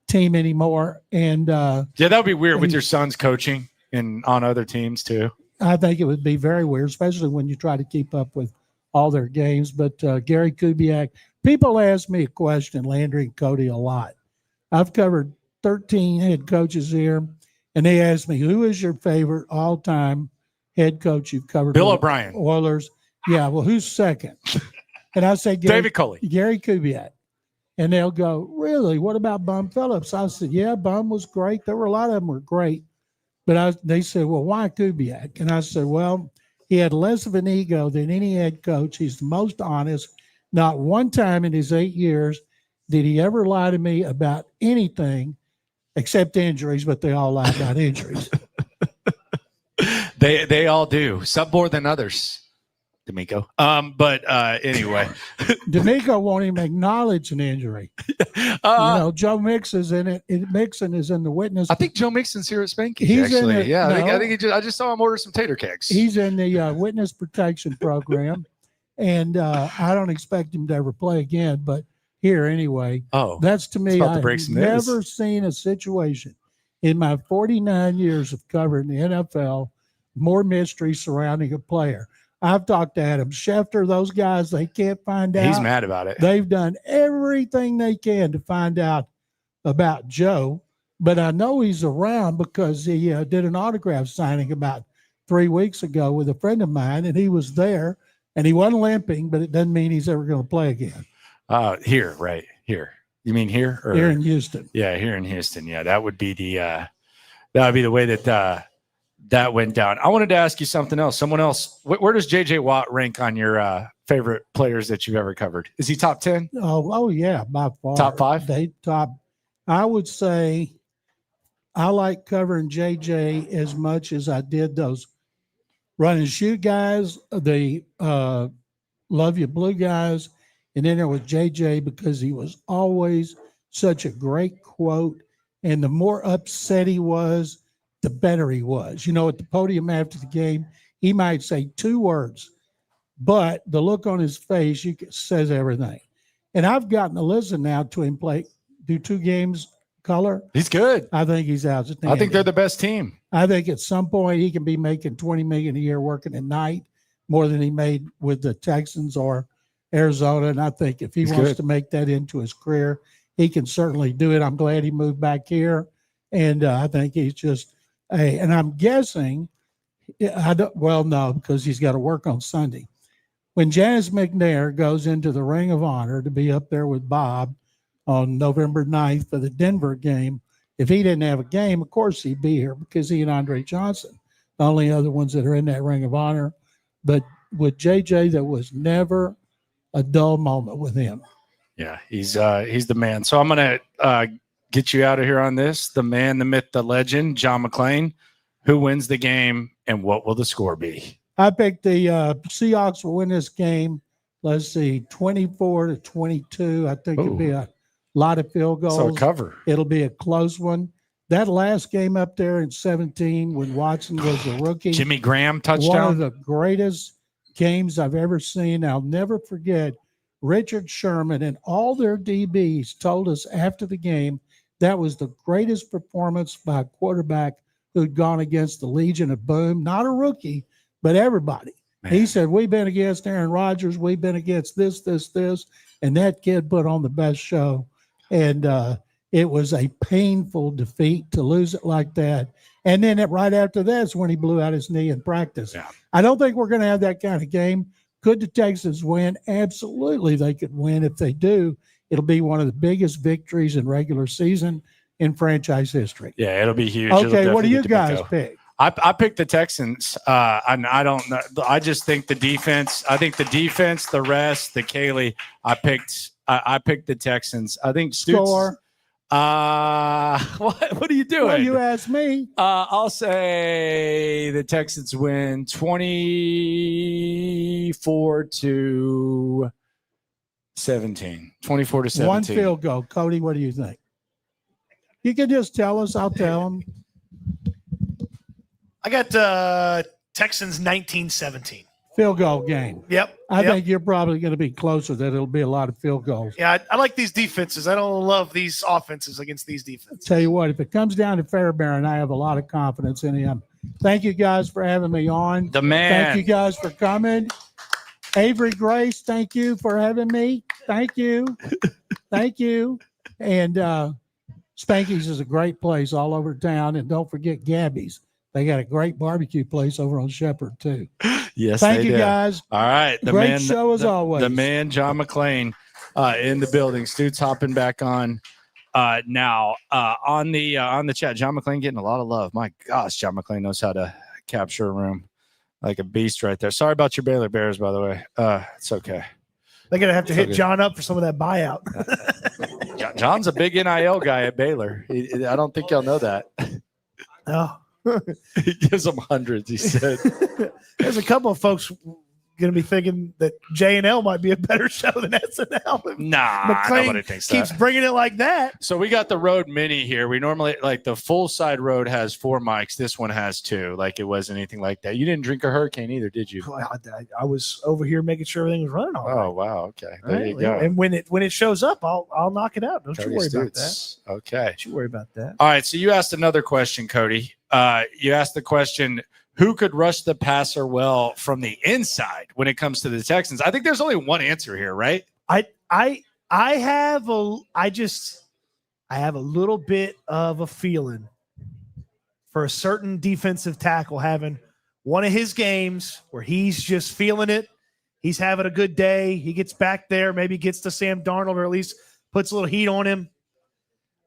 team anymore. And yeah, that would be weird with your son's coaching and on other teams too. I think it would be very weird, especially when you try to keep up with all their games. But Gary Kubiak, people ask me a question, Landry and Cody, a lot. I've covered 13 head coaches here, and they ask me, who is your favorite all-time head coach you've covered? Bill O'Brien. Oilers. Yeah, well, who's second? And I say David Culley. Gary Kubiak. And they'll go, really? What about Bum Phillips? I said, yeah, Bum was great. There were a lot of them were great. But they said, well, why Kubiak? And I said, well, he had less of an ego than any head coach. He's the most honest. Not one time in his 8 years did he ever lie to me about anything except injuries, but they all lie about injuries. They all do. Some more than others. D'Amico. But anyway. D'Amico won't even acknowledge an injury. Joe Mixon is in it. Mixon is in the witness. I think Joe Mixon's here at Spanky. He's actually. in it. Yeah, No. I think I just saw him order some tater cakes. He's in the witness protection program, and I don't expect him to ever play again. But here anyway, that's to me. I've never seen a situation in my 49 years of covering the NFL more mystery surrounding a player. I've talked to Adam Schefter. Those guys, they can't find out. He's mad about it. They've done everything they can to find out about Joe, but I know he's around because he did an autograph signing about 3 weeks ago with a friend of mine, and he was there, and he wasn't limping, but it doesn't mean he's ever going to play again. Here, right here. You mean here? Or? Here in Houston. Yeah, here in Houston. Yeah, that would be the way that went down. I wanted to ask you something else. Someone else. Where does J.J. Watt rank on your favorite players that you've ever covered? Is he top 10? Oh yeah, by far. Top 5? I would say I like covering J.J. as much as I did those run and shoot guys, the Love You Blue guys, and then there was J.J. because he was always such a great quote, and the more upset he was, the better he was. You know, at the podium after the game, he might say 2 words, but the look on his face says everything. And I've gotten to listen now to him do 2 games color. He's good. I think he's outstanding. I think they're the best team. I think at some point he can be making $20 million a year working at night, more than he made with the Texans or Arizona. And I think if he wants to make that into his career, he can certainly do it. I'm glad he moved back here. And I think he's just and I'm guessing, no, because he's got to work on Sunday. When Janice McNair goes into the Ring of Honor to be up there with Bob on November 9th for the Denver game, if he didn't have a game, of course he'd be here because he and Andre Johnson, the only other ones that are in that Ring of Honor. But with JJ, there was never a dull moment with him. Yeah, he's the man. So I'm going to get you out of here on this. The man, the myth, the legend, John McClain. Who wins the game, and what will the score be? I picked the Seahawks will win this game. Let's see, 24-22. I think it'll be a lot of field goals. So a cover. It'll be a close one. That last game up there in 17 when Watson was a rookie. Jimmy Graham touchdown. One of the greatest games I've ever seen. I'll never forget Richard Sherman and all their DBs told us after the game that was the greatest performance by a quarterback who'd gone against the Legion of Boom, not a rookie, but everybody. Man. He said, we've been against Aaron Rodgers. We've been against this. And that kid put on the best show. And it was a painful defeat to lose it like that. And then right after that is when he blew out his knee in practice. Yeah. I don't think we're going to have that kind of game. Could the Texans win? Absolutely, they could win. If they do, it'll be one of the biggest victories in regular season in franchise history. Yeah, it'll be huge. Okay, what do you guys pick? I picked the Texans. I don't know. I just think the defense. I think the defense, the rest, the Kaylee. I picked the Texans. I think Score. What are you doing? Well, you asked me. I'll say the Texans win 24-17. 24-17. One field goal. Cody, what do you think? You can just tell us. I'll tell them. I got Texans 19-17. Field goal game. Yep. I think you're probably going to be closer. That it'll be a lot of field goals. Yeah, I like these defenses. I don't love these offenses against these defenses. Tell you what, if it comes down to Fairbairn, I have a lot of confidence in him. Thank you guys for having me on. The man. Thank you guys for coming. Avery Grace, thank you for having me. Thank you. Thank you. And Spanky's is a great place all over town. And don't forget Gabby's. They got a great barbecue place over on Shepherd, too. Yes, thank you, guys. All right. Great show as always. The man, John McClain, in the building. Stu's hopping back on now on the chat. John McClain getting a lot of love. My gosh, John McClain knows how to capture a room like a beast right there. Sorry about your Baylor Bears, by the way. It's okay. They're going to have to hit John up for some of that buyout. John's a big NIL guy at Baylor. I don't think y'all know that. Oh. He gives them hundreds, he said. There's a couple of folks going to be thinking that J&L might be a better show than S&L. Nah, McClain nobody thinks keeps that. bringing it like that. So we got the Rode Mini here. We normally, like, the full side Rode has 4 mics. This one has 2. Like, it wasn't anything like that. You didn't drink a Hurricane either, did you? Well, I was over here making sure everything was running all right. Oh, wow. Okay. There you go. And when it shows up, I'll knock it out. Don't you worry about that. Okay. Don't you worry about that. All right. So you asked another question, Cody. You asked the question, who could rush the passer well from the inside when it comes to the Texans? I think there's only one answer here, right? I have a little bit of a feeling for a certain defensive tackle having one of his games where he's just feeling it. He's having a good day. He gets back there, maybe gets to Sam Darnold or at least puts a little heat on him.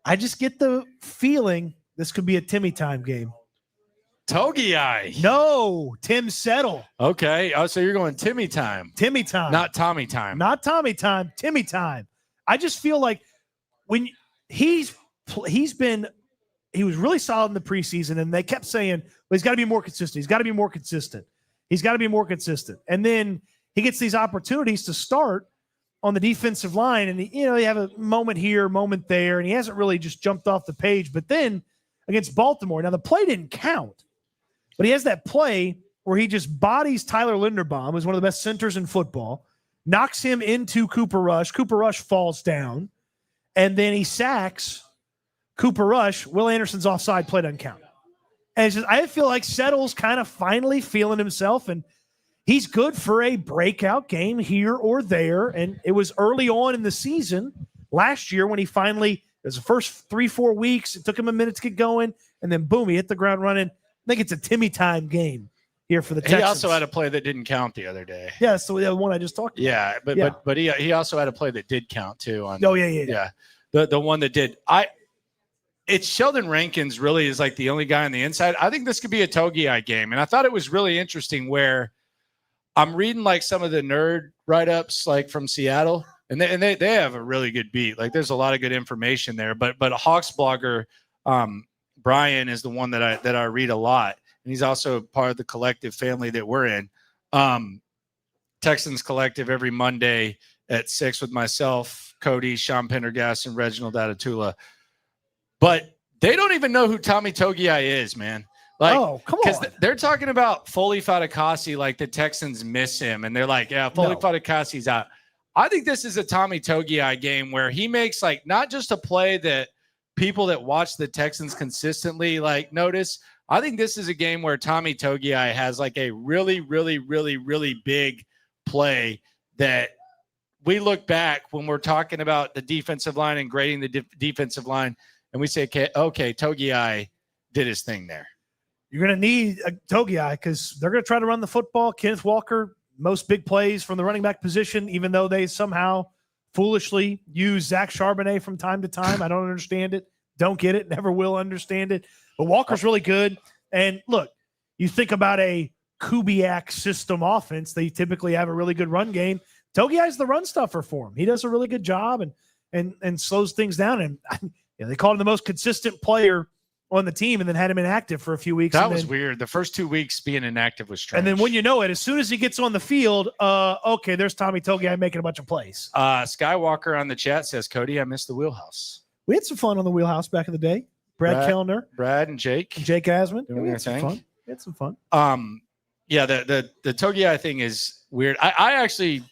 I just get the feeling this could be a Timmy time game. Togiai. No, Tim Settle. Okay. Oh, so you're going Timmy time. Timmy time. Not Tommy time. Not Tommy time. Timmy time. I just feel like when he was really solid in the preseason, and they kept saying, well, he's got to be more consistent. He's got to be more consistent. He's got to be more consistent. And then he gets these opportunities to start on the defensive line, and you have a moment here, moment there, and he hasn't really just jumped off the page. But then against Baltimore, now the play didn't count. But he has that play where he just bodies Tyler Linderbaum, who's one of the best centers in football, knocks him into Cooper Rush. Cooper Rush falls down, and then he sacks Cooper Rush. Will Anderson's offside, play doesn't count. And it's just, I feel like Settle's kind of finally feeling himself, and he's good for a breakout game here or there. And it was early on in the season last year when he finally, it was the first 3-4 weeks. It took him a minute to get going, and then boom, he hit the ground running. I think it's a Timmy time game here for the Texans. He also had a play that didn't count the other day. Yeah, so the one I just talked about. Yeah, but he also had a play that did count too. Yeah. The one that did. It's Sheldon Rankins really is like the only guy on the inside. I think this could be a Togiai game, and I thought it was really interesting where I'm reading like some of the nerd write-ups like from Seattle, and they have a really good beat. Like there's a lot of good information there. But a Hawks blogger, Brian, is the one that I read a lot, and he's also part of the collective family that we're in. Texans Collective every Monday at 6 with myself, Cody, Sean Pendergast, and Reginald Atatula. But they don't even know who Tommy Togiai is, man. Like, come on. Because they're talking about Foley Fatukasi like the Texans miss him, and they're like, yeah, Foley Fatukasi's out. I think this is a Tommy Togiai game where he makes like not just a play that people that watch the Texans consistently like notice. I think this is a game where Tommy Togiai has like a really, really, really, really big play that we look back when we're talking about the defensive line and grading the defensive line, and we say, okay, Togiai did his thing there. You're going to need a Togiai because they're going to try to run the football. Kenneth Walker, most big plays from the running back position, even though they somehow foolishly use Zach Charbonnet from time to time. I don't understand it. Don't get it. Never will understand it. But Walker's really good. And look, you think about a Kubiak system offense, they typically have a really good run game. Togiai's the run stuffer for him. He does a really good job and slows things down. And they called him the most consistent player on the team and then had him inactive for a few weeks. That was weird. The first 2 weeks being inactive was strange. And then when you know it, as soon as he gets on the field, okay, there's Tommy Togiai making a bunch of plays. Skywalker on the chat says, Cody, I missed the wheelhouse. We had some fun on the wheelhouse back in the day. Brad Kellner. Brad and Jake Asman. doing their thing. Fun. We had some fun. Yeah, the Togiai thing is weird. I actually,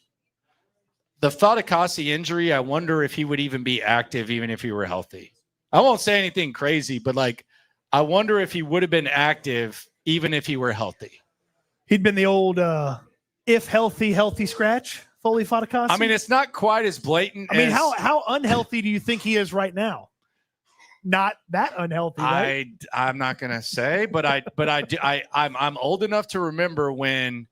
the Fatukasi injury, I wonder if he would even be active even if he were healthy. I won't say anything crazy, but I wonder if he would have been active even if he were healthy. He'd been the old if healthy scratch, Foley Fatukasi. I mean, it's not quite as blatant. How unhealthy do you think he is right now? Not that unhealthy, right? I'm not gonna say, but I'm old enough to remember when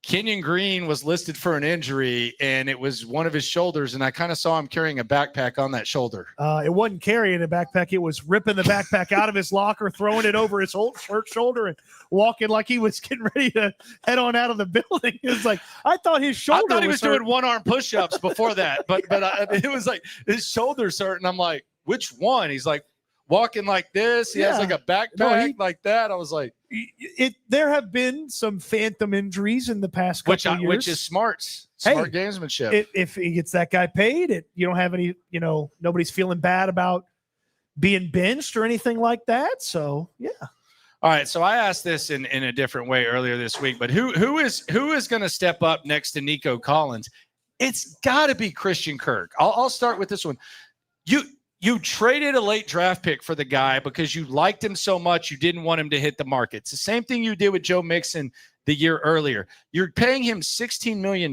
Kenyon Green was listed for an injury and it was one of his shoulders, and I kind of saw him carrying a backpack on that shoulder. It wasn't carrying a backpack. It was ripping the backpack out of his locker, throwing it over his whole shirt shoulder and walking like he was getting ready to head on out of the building. It was like, I thought his shoulder I thought he was hurt. doing one-arm push-ups before that, but it was like his shoulder's hurt, and I'm like, which one? He's like walking like this. He has like a backpack like that. I was like, there have been some phantom injuries in the past couple years. Which is smart gamesmanship. If he gets that guy paid, you don't have any, nobody's feeling bad about being benched or anything like that. So, yeah. All right. So I asked this in a different way earlier this week, but who is going to step up next to Nico Collins? It's got to be Christian Kirk. I'll start with this one. You traded a late draft pick for the guy because you liked him so much you didn't want him to hit the market. It's the same thing you did with Joe Mixon the year earlier. You're paying him $16 million.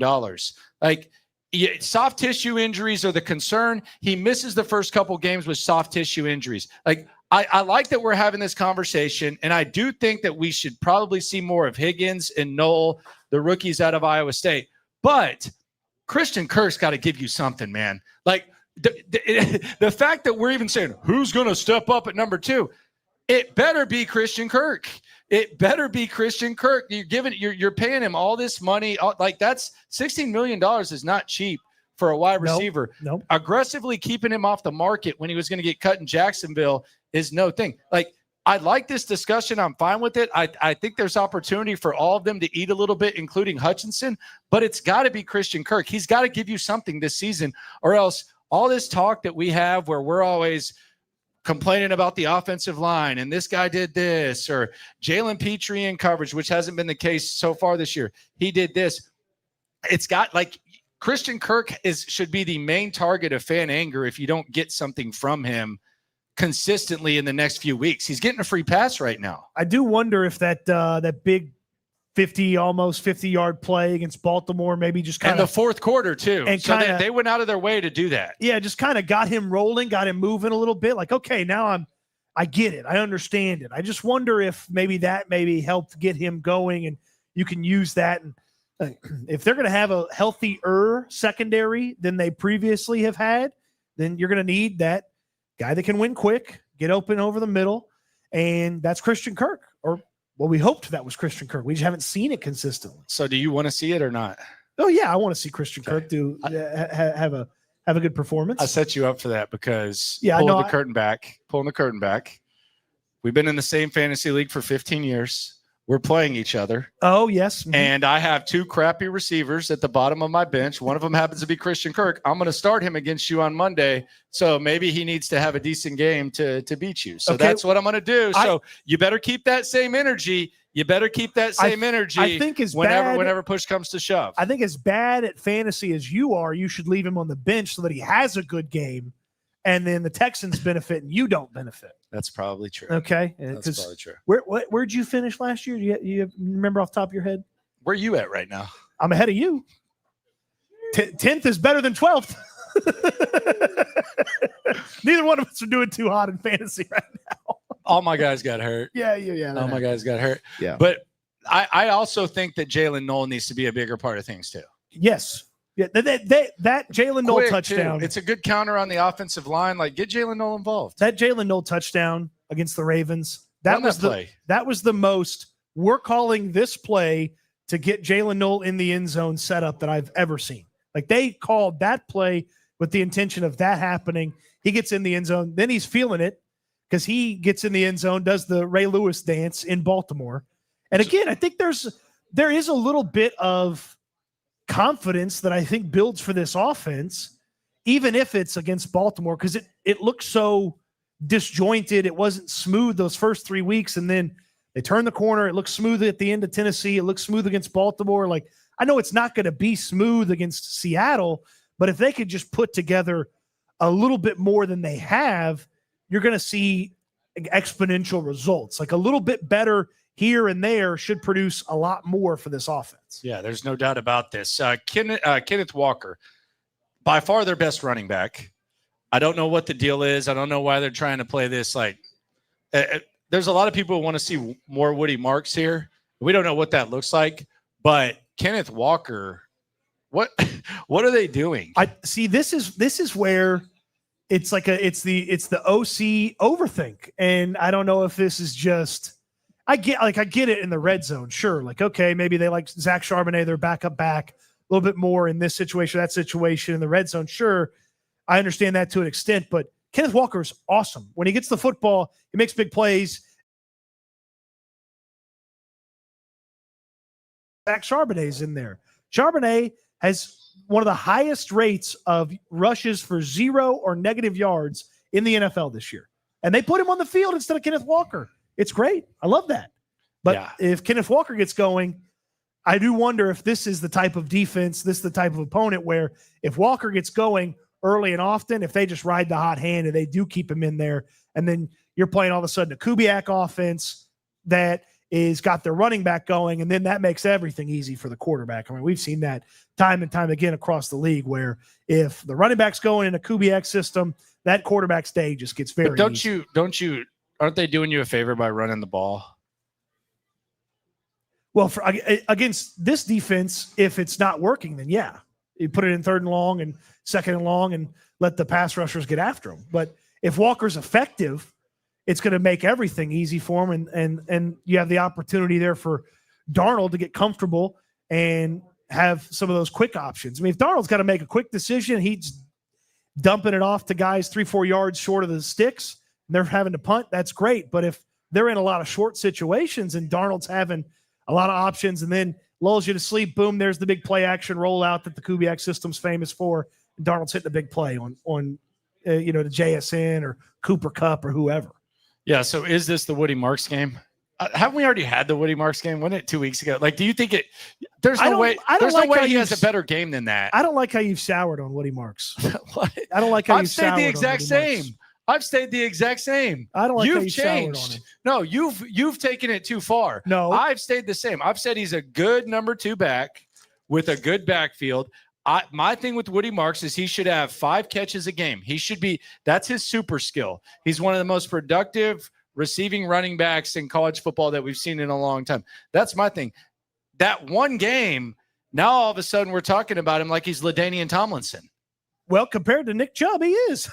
Soft tissue injuries are the concern. He misses the first couple games with soft tissue injuries. I like that we're having this conversation, and I do think that we should probably see more of Higgins and Knoll, the rookies out of Iowa State. But Christian Kirk's got to give you something, man. The fact that we're even saying who's going to step up at number 2, it better be Christian Kirk. It better be Christian Kirk. You're paying him all this money. That's $16 million is not cheap for a wide receiver. Nope. Aggressively keeping him off the market when he was going to get cut in Jacksonville is no thing. I like this discussion. I'm fine with it. I think there's opportunity for all of them to eat a little bit, including Hutchinson, but it's got to be Christian Kirk. He's got to give you something this season, or else all this talk that we have where we're always complaining about the offensive line and this guy did this, or Jalen Petrie in coverage, which hasn't been the case so far this year. He did this. It's got Christian Kirk should be the main target of fan anger if you don't get something from him consistently in the next few weeks. He's getting a free pass right now. I do wonder if that big almost 50-yard play against Baltimore maybe just kind of – in the fourth quarter, too. And so they went out of their way to do that. Yeah, just kind of got him rolling, got him moving a little bit. Okay, now I get it. I understand it. I just wonder if maybe helped get him going, and you can use that. And if they're going to have a healthier secondary than they previously have had, then you're going to need that guy that can win quick, get open over the middle, and that's Christian Kirk. Well, we hoped that was Christian Kirk. We just haven't seen it consistently. So do you want to see it or not? Oh, yeah. I want to see Christian Kirk do have a good performance. I set you up for that because pulling the curtain back. We've been in the same fantasy league for 15 years. We're playing each other. Oh, yes. Mm-hmm. And I have 2 crappy receivers at the bottom of my bench. One of them happens to be Christian Kirk. I'm going to start him against you on Monday. So maybe he needs to have a decent game to beat you. So that's what I'm going to do. So you better keep that same energy. I think whenever push comes to shove. I think as bad at fantasy as you are, you should leave him on the bench so that he has a good game. And then the Texans benefit and you don't benefit. That's probably true. Okay. That's probably true. Where'd you finish last year? You remember off the top of your head? Where are you at right now? I'm ahead of you. 10th is better than 12th. Neither one of us are doing too hot in fantasy right now. All my guys got hurt. Yeah. All my guys got hurt. Yeah. But I also think that Jalen Knoll needs to be a bigger part of things too. Yes. Yeah, that Jalen Knoll touchdown. Too. It's a good counter on the offensive line. Get Jalen Knoll involved. That Jalen Knoll touchdown against the Ravens, That was the most, we're calling this play to get Jalen Noel in the end zone setup that I've ever seen. Like, they called that play with the intention of that happening. He gets in the end zone. Then he's feeling it because he gets in the end zone, does the Ray Lewis dance in Baltimore. And again, I think there is a little bit of confidence that I think builds for this offense, even if it's against Baltimore, because it looks so disjointed. It wasn't smooth those first 3 weeks, and then they turned the corner. It looked smooth at the end of Tennessee. It looked smooth against Baltimore. Like, I know it's not going to be smooth against Seattle, but if they could just put together a little bit more than they have, you're going to see exponential results. Like, a little bit better here and there should produce a lot more for this offense. Yeah, there's no doubt about this. Kenneth Walker, by far their best running back. I don't know what the deal is. I don't know why they're trying to play this. There's a lot of people who want to see more Woody Marks here. We don't know what that looks like, but Kenneth Walker, what are they doing? I see. This is where it's like it's the OC overthink, and I don't know if this is just. I get it in the red zone, sure. Like, okay, maybe they like Zach Charbonnet, their backup back, a little bit more in this situation, that situation in the red zone, sure. I understand that to an extent, but Kenneth Walker is awesome. When he gets the football, he makes big plays. Zach Charbonnet's in there. Charbonnet has one of the highest rates of rushes for 0 or negative yards in the NFL this year. And they put him on the field instead of Kenneth Walker. It's great. I love that. But if Kenneth Walker gets going, I do wonder if this is the type of defense, this is the type of opponent where if Walker gets going early and often, if they just ride the hot hand and they do keep him in there, and then you're playing all of a sudden a Kubiak offense that is got their running back going, and then that makes everything easy for the quarterback. I mean, we've seen that time and time again across the league where if the running back's going in a Kubiak system, that quarterback's day just gets very easy. Aren't they doing you a favor by running the ball? Well, against this defense, if it's not working, then yeah, you put it in 3rd and long and 2nd and long and let the pass rushers get after him. But if Walker's effective, it's going to make everything easy for him, and you have the opportunity there for Darnold to get comfortable and have some of those quick options. I mean, if Darnold's got to make a quick decision, he's dumping it off to guys 3-4 yards short of the sticks, and they're having to punt, that's great. But if they're in a lot of short situations and Darnold's having a lot of options and then lulls you to sleep, boom, there's the big play action rollout that the Kubiak system's famous for. And Darnold's hitting a big play on the JSN or Cooper Kupp or whoever. Yeah, so is this the Woody Marks game? Haven't we already had the Woody Marks game? Wasn't it 2 weeks ago? Like, do you think it – there's no way he has a better game than that. I don't like how you've soured on Woody Marks. What? I don't like how you've soured on Woody Marks. I've stayed the exact same. I don't like you've how you changed. soured on him. No, you've taken it too far. No. I've stayed the same. I've said he's a good number 2 back with a good backfield. My thing with Woody Marks is he should have 5 catches a game. That's his super skill. He's one of the most productive receiving running backs in college football that we've seen in a long time. That's my thing. That one game, now all of a sudden we're talking about him like he's LaDainian Tomlinson. Well, compared to Nick Chubb, he is.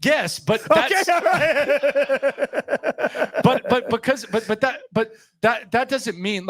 Yes, but that's okay, but that doesn't mean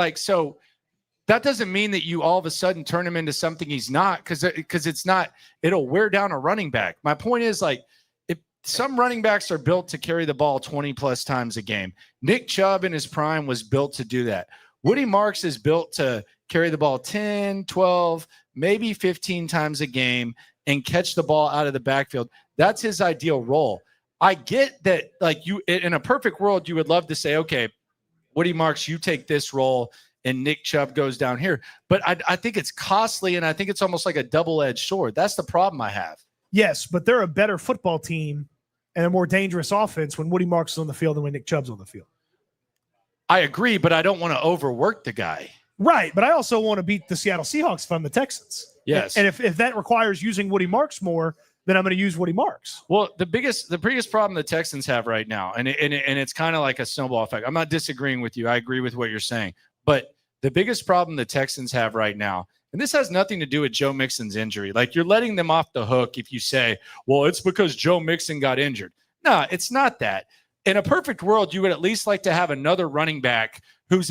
that doesn't mean that you all of a sudden turn him into something he's not, because it's not. It'll wear down a running back. My point is, like, if some running backs are built to carry the ball 20 plus times a game. Nick Chubb in his prime was built to do that. Woody Marks is built to carry the ball 10, 12, maybe 15 times a game and catch the ball out of the backfield. That's his ideal role. I get that, like, you in a perfect world, you would love to say, okay, Woody Marks, you take this role and Nick Chubb goes down here. But I think it's costly, and I think it's almost like a double-edged sword. That's the problem I have. Yes, but they're a better football team and a more dangerous offense when Woody Marks is on the field than when Nick Chubb's on the field. I agree, but I don't want to overwork the guy. Right, but I also want to beat the Seattle Seahawks if I'm the Texans. Yes. And if that requires using Woody Marks more, then I'm going to use Woody Marks. Well, the biggest problem the Texans have right now, and it's kind of like a snowball effect. I'm not disagreeing with you. I agree with what you're saying. But the biggest problem the Texans have right now, and this has nothing to do with Joe Mixon's injury. Like, you're letting them off the hook if you say, well, it's because Joe Mixon got injured. No, it's not that. in a perfect world, you would at least like to have another running back who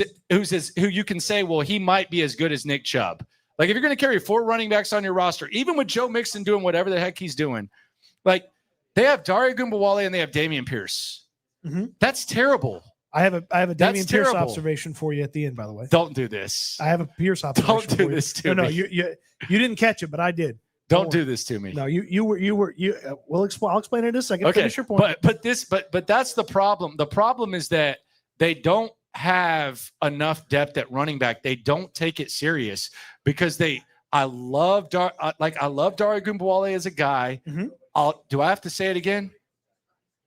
you can say, well, he might be as good as Nick Chubb. Like if you're going to carry 4 running backs on your roster, even with Joe Mixon doing whatever the heck he's doing, like they have Dare Ogunbowale and they have Damian Pierce. Mm-hmm. That's terrible. I have a Damian Pierce terrible. observation for you at the end, by the way. Don't do this. I have a Pierce observation. Don't do this to me. No, you didn't catch it, but I did. Don't do this to me. No, you were. I'll explain it in a second. Okay, finish your point. But that's the problem. The problem is that they don't have enough depth at running back. They don't take it serious because I love Dare Ogunbowale as a guy. Mm-hmm. Do I have to say it again?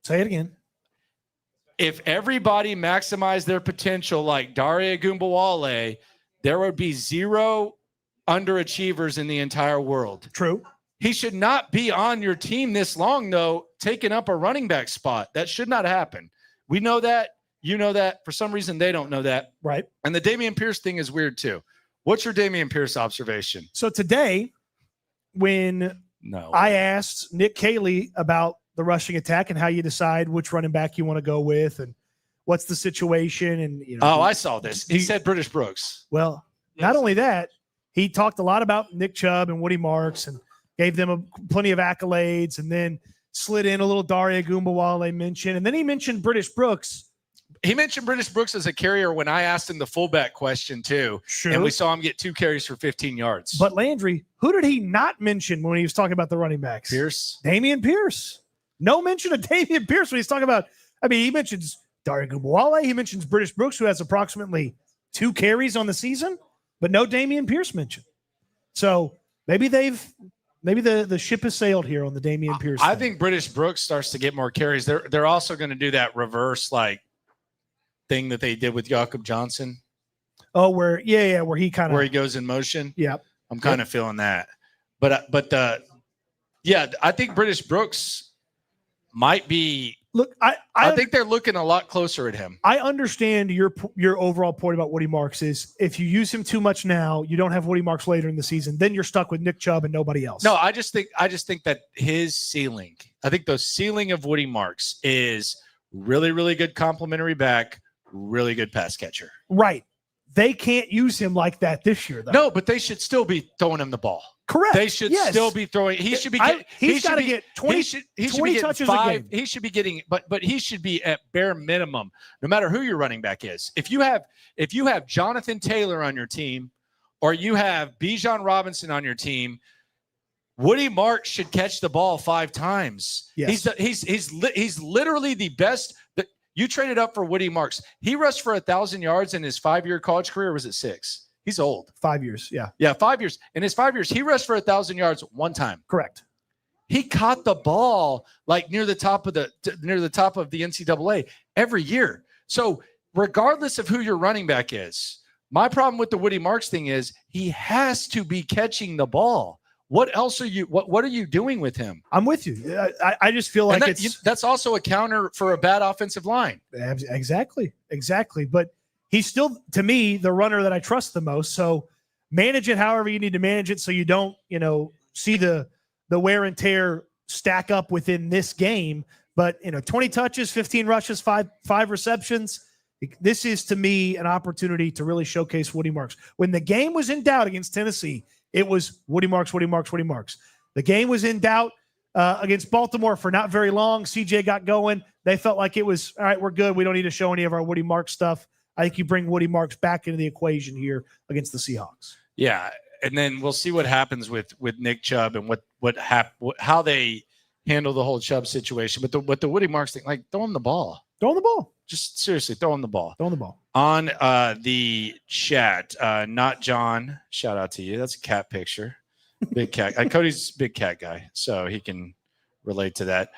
Say it again. If everybody maximized their potential like Dare Ogunbowale, there would be 0 underachievers in the entire world. True. He should not be on your team this long, though, taking up a running back spot. That should not happen. We know that. You know that. For some reason, they don't know that. Right. And the Damian Pierce thing is weird, too. What's your Damian Pierce observation? So today, when I asked Nick Kaylee about the rushing attack and how you decide which running back you want to go with and what's the situation. And I saw this. He said British Brooks. Well, not only that, he talked a lot about Nick Chubb and Woody Marks and gave them plenty of accolades and then slid in a little Dare Ogunbowale mention. And then he mentioned British Brooks. He mentioned British Brooks as a carrier when I asked him the fullback question, too. Sure. And we saw him get 2 carries for 15 yards. But Landry, who did he not mention when he was talking about the running backs? Pierce. Damian Pierce. No mention of Damian Pierce when he's talking about, he mentions Dare Ogunbowale. He mentions British Brooks, who has approximately 2 carries on the season, but no Damian Pierce mentioned. So maybe the ship has sailed here on the Damian Pierce. I think British Brooks starts to get more carries. They're also going to do that reverse thing that they did with Jakob Johnson. Oh, where he goes in motion. Yeah, I'm kind of feeling that. But I think British Brooks might be. Look, I think they're looking a lot closer at him. I understand your overall point about Woody Marks is if you use him too much now, you don't have Woody Marks later in the season. Then you're stuck with Nick Chubb and nobody else. No, I just think that his ceiling. I think the ceiling of Woody Marks is really, really good complimentary back, really good pass catcher. Right. They can't use him like that this year, though. No, but they should still be throwing him the ball. Correct. They should still be throwing. He should be. He's got to get 20 touches a game. He should be getting, but he should be at bare minimum, no matter who your running back is. If you have Jonathan Taylor on your team, or you have Bijan Robinson on your team, Woody Marks should catch the ball 5 times. Yes. He's literally the best. You traded up for Woody Marks. He rushed for 1,000 yards in his 5-year college career. Or was it 6? He's old. 5 years. Yeah. Yeah. 5 years. In his 5 years, he rushed for 1,000 yards 1 time. Correct. He caught the ball near the top of the NCAA every year. So regardless of who your running back is, my problem with the Woody Marks thing is he has to be catching the ball. What else are you? What are you doing with him? I'm with you. I just feel like that's also a counter for a bad offensive line. Exactly. But he's still, to me, the runner that I trust the most. So manage it however you need to manage it, so you don't, see the wear and tear stack up within this game. But 20 touches, 15 rushes, five receptions. This is, to me, an opportunity to really showcase Woody Marks. When the game was in doubt against Tennessee, it was Woody Marks. The game was in doubt against Baltimore for not very long. CJ got going. They felt like it was, all right, we're good. We don't need to show any of our Woody Marks stuff. I think you bring Woody Marks back into the equation here against the Seahawks. Yeah, and then we'll see what happens with Nick Chubb and how they handle the whole Chubb situation. But the Woody Marks thing, throw him the ball. Just seriously, throw him the ball. On the chat, not John. Shout out to you. That's a cat picture. Big cat. Cody's a big cat guy, so he can relate to that.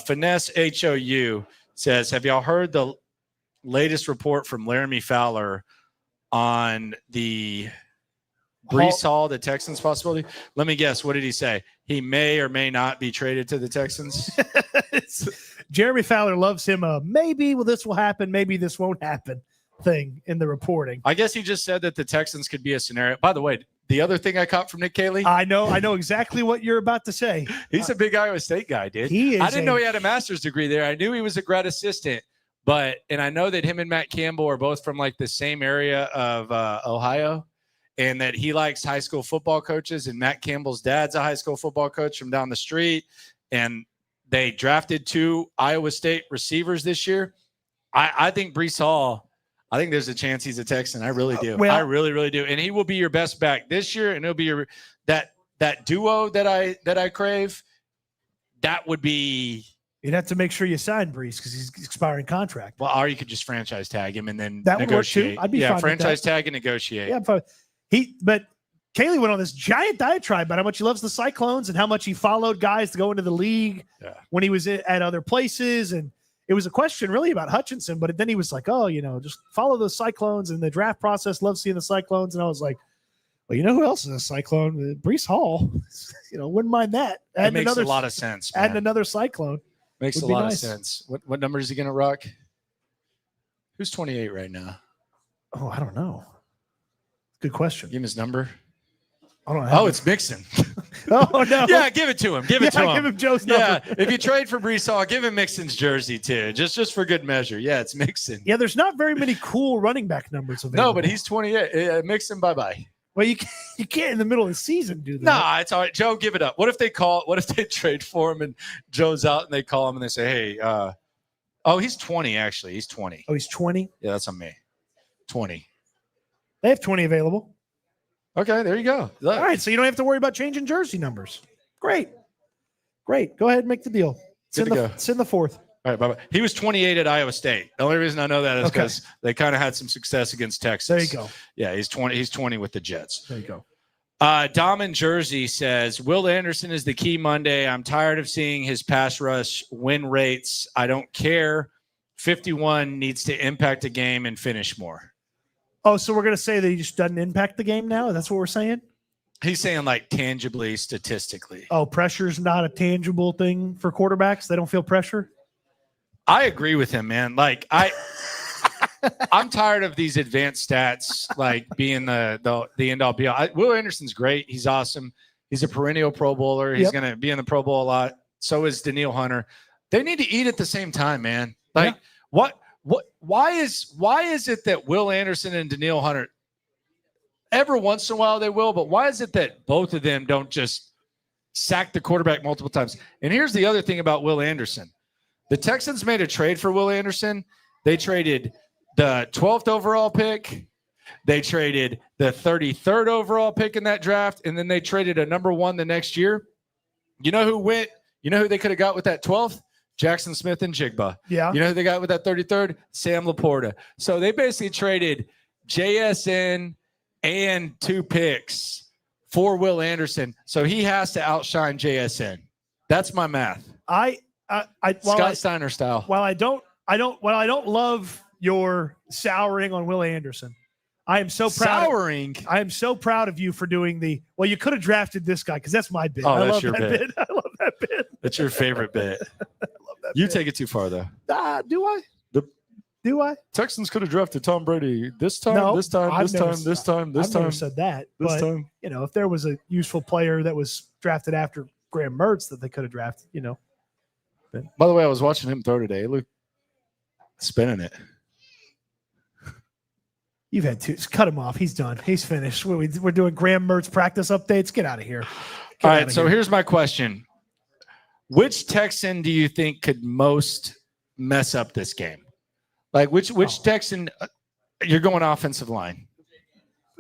Finesse HOU says, have y'all heard the latest report from Laramie Fowler on the Breece Hall, the Texans possibility? Let me guess. What did he say? He may or may not be traded to the Texans. Jeremy Fowler loves him. Maybe this will happen. Maybe this won't happen thing in the reporting. I guess he just said that the Texans could be a scenario. By the way, the other thing I caught from Nick Kaylee. I know exactly what you're about to say. He's a big Iowa State guy, dude. He is. I didn't know he had a master's degree there. I knew he was a grad assistant, and I know that him and Matt Campbell are both from like the same area of Ohio, and that he likes high school football coaches, and Matt Campbell's dad's a high school football coach from down the street, and they drafted 2 Iowa State receivers this year. I think Breece Hall, I think there's a chance he's a Texan. I really do. I really, really do. And he will be your best back this year, and he'll be your that duo that I crave. That would be. You'd have to make sure you sign Breece because he's expiring contract. Well, or you could just franchise tag him and then that negotiate. Would work too. I'd be fine franchise with that. tag and negotiate. Yeah, but Kaylee went on this giant diatribe about how much he loves the Cyclones and how much he followed guys to go into the league when he was at other places. And it was a question really about Hutchinson, but then he was like, oh, just follow the Cyclones and the draft process. Love seeing the Cyclones. And I was like, well, you know who else is a Cyclone? Breece Hall. Wouldn't mind that. That makes a lot of sense, man. Adding another Cyclone. Makes a lot of sense. What number is he going to rock? Who's 28 right now? Oh, I don't know. Good question. Give him his number. I don't know. It's Mixon. Oh, no. Yeah, give it to him. Give it to him. Give him Joe's number. Yeah, if you trade for Breece Hall, give him Mixon's jersey too, just for good measure. Yeah, it's Mixon. Yeah, there's not very many cool running back numbers available. No, but he's 28. Mixon, bye-bye. Well, you can't in the middle of the season do that. No, it's all right. Joe, give it up. What if they trade for him and Joe's out and they call him and they say, hey, he's 20 actually. He's 20. Oh, he's 20? Yeah, that's on me. 20. They have 20 available. Okay, there you go. Look. All right, so you don't have to worry about changing jersey numbers. Great. Go ahead and make the deal. It's in the 4th. All right, bye-bye. He was 28 at Iowa State. The only reason I know that is because they kind of had some success against Texas. There you go. Yeah, he's 20. He's 20 with the Jets. There you go. Dom in Jersey says, Will Anderson is the key Monday. I'm tired of seeing his pass rush win rates. I don't care. 51 needs to impact a game and finish more. Oh, so we're going to say that he just doesn't impact the game now? That's what we're saying? He's saying like tangibly, statistically. Oh, pressure's not a tangible thing for quarterbacks? They don't feel pressure? I agree with him, man. Like I'm tired of these advanced stats, like being the end all be all. Will Anderson's great. He's awesome. He's a perennial Pro Bowler. He's going to be in the Pro Bowl a lot. So is Daniil Hunter. They need to eat at the same time, man. Like why is it that Will Anderson and Daniil Hunter every once in a while they will, but why is it that both of them don't just sack the quarterback multiple times? And here's the other thing about Will Anderson. The Texans made a trade for Will Anderson. They traded the 12th overall pick. They traded the 33rd overall pick in that draft, and then they traded a number 1 the next year. You know who went? You know who they could have got with that 12th? Jackson Smith and Jigba. Yeah. You know who they got with that 33rd? Sam Laporta. So they basically traded JSN and 2 picks for Will Anderson. So he has to outshine JSN. That's my math. Scott Steiner style. While I don't love your souring on Will Anderson, I am so proud. I am so proud of you for doing you could have drafted this guy because that's my bid. Oh, that's your bid. I love that bid. That's your favorite bit. I love that You bid. take it too far, though. Do I? Do I? Texans could have drafted Tom Brady this time, No, this time. I've never said that. This but, time. if there was a useful player that was drafted after Graham Mertz that they could have drafted, By the way, I was watching him throw today. Look, spinning it. You've had 2. Cut him off. He's done. He's finished. We're doing Graham Mertz practice updates. Get out of here. All right, so here's my question. Which Texan do you think could most mess up this game? Like which Texan? You're going offensive line.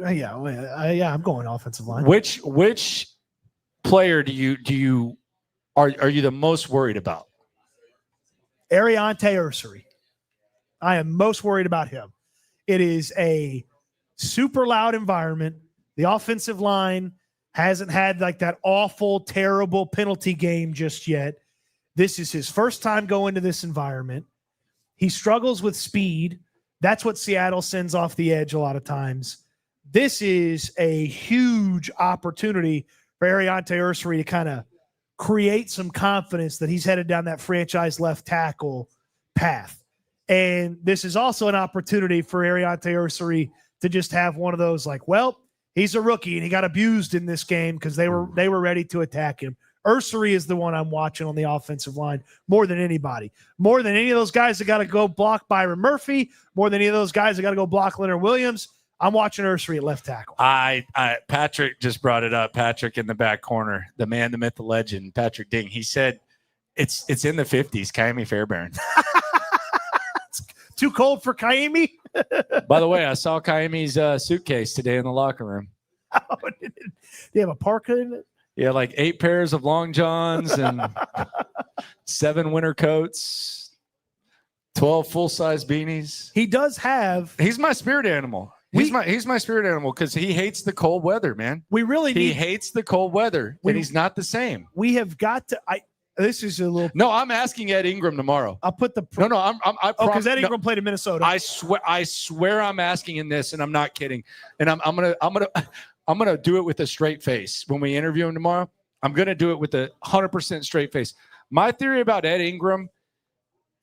Yeah, I'm going offensive line. Which player are you the most worried about? Ariante Ursary. I am most worried about him. It is a super loud environment. The offensive line hasn't had like that awful, terrible penalty game just yet. This is his first time going to this environment. He struggles with speed. That's what Seattle sends off the edge a lot of times. This is a huge opportunity for Ariante Ursary to kind of create some confidence that he's headed down that franchise left tackle path. And this is also an opportunity for Ariante Ursary to just have one of those he's a rookie and he got abused in this game because they were ready to attack him. Ursery is the one I'm watching on the offensive line more than anybody. More than any of those guys that got to go block Byron Murphy, more than any of those guys that got to go block Leonard Williams. I'm watching Ursery at left tackle. Patrick just brought it up. Patrick in the back corner, the man, the myth, the legend, Patrick Ding. He said it's in the 50s, Kaimi Fairbairn. It's too cold for Kaimi. By the way, I saw Kaimi's suitcase today in the locker room. Oh, do you have a parka in it? Yeah, like 8 pairs of long johns and 7 winter coats, 12 full-size beanies. He does have. He's my spirit animal. He's my spirit animal because he hates the cold weather, man. He hates the cold weather, and he's not the same. We have got to. This is a little. No, I'm asking Ed Ingram tomorrow. I'll put the. No, because Ed Ingram played in Minnesota. I swear I'm asking in this, and I'm not kidding. And I'm gonna do it with a straight face when we interview him tomorrow. I'm gonna do it with a 100% straight face. My theory about Ed Ingram,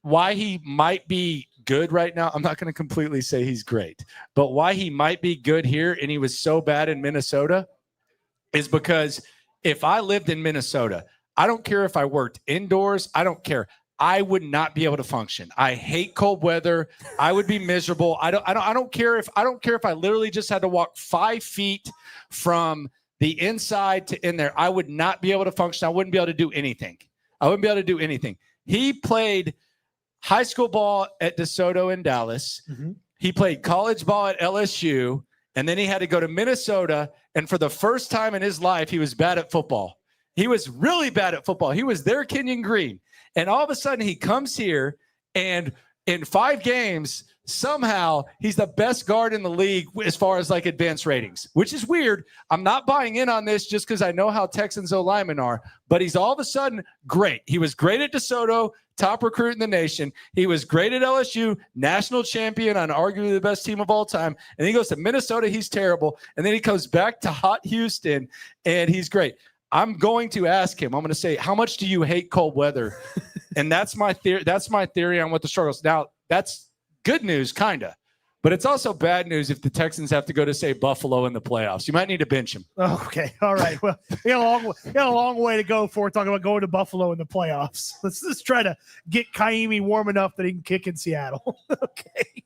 why he might be good right now, I'm not going to completely say he's great, but why he might be good here and he was so bad in Minnesota is because if I lived in Minnesota, I don't care if I worked indoors, I don't care. I would not be able to function. I hate cold weather. I would be miserable. I don't care if I literally just had to walk 5 feet from the inside to in there. I would not be able to function. I wouldn't be able to do anything. He played high school ball at DeSoto in Dallas. Mm-hmm. He played college ball at LSU, and then he had to go to Minnesota. And for the first time in his life, he was bad at football. He was really bad at football. He was their Kenyon Green. And all of a sudden he comes here, and in 5 games, somehow he's the best guard in the league as far as like advanced ratings, which is weird. I'm not buying in on this just because I know how Texans O-linemen are, but he's all of a sudden great. He was great at DeSoto, top recruit in the nation. He was great at LSU, national champion on arguably the best team of all time. And he goes to Minnesota, he's terrible. And then he comes back to hot Houston, and he's great. I'm going to ask him. I'm going to say, how much do you hate cold weather? And that's my theory. That's my theory on what the struggles. Now, that's good news, kind of. But it's also bad news if the Texans have to go to, say, Buffalo in the playoffs. You might need to bench him. Okay. All right. Well, we got a long way to go before talking about going to Buffalo in the playoffs. Let's just try to get Kaimi warm enough that he can kick in Seattle. Okay.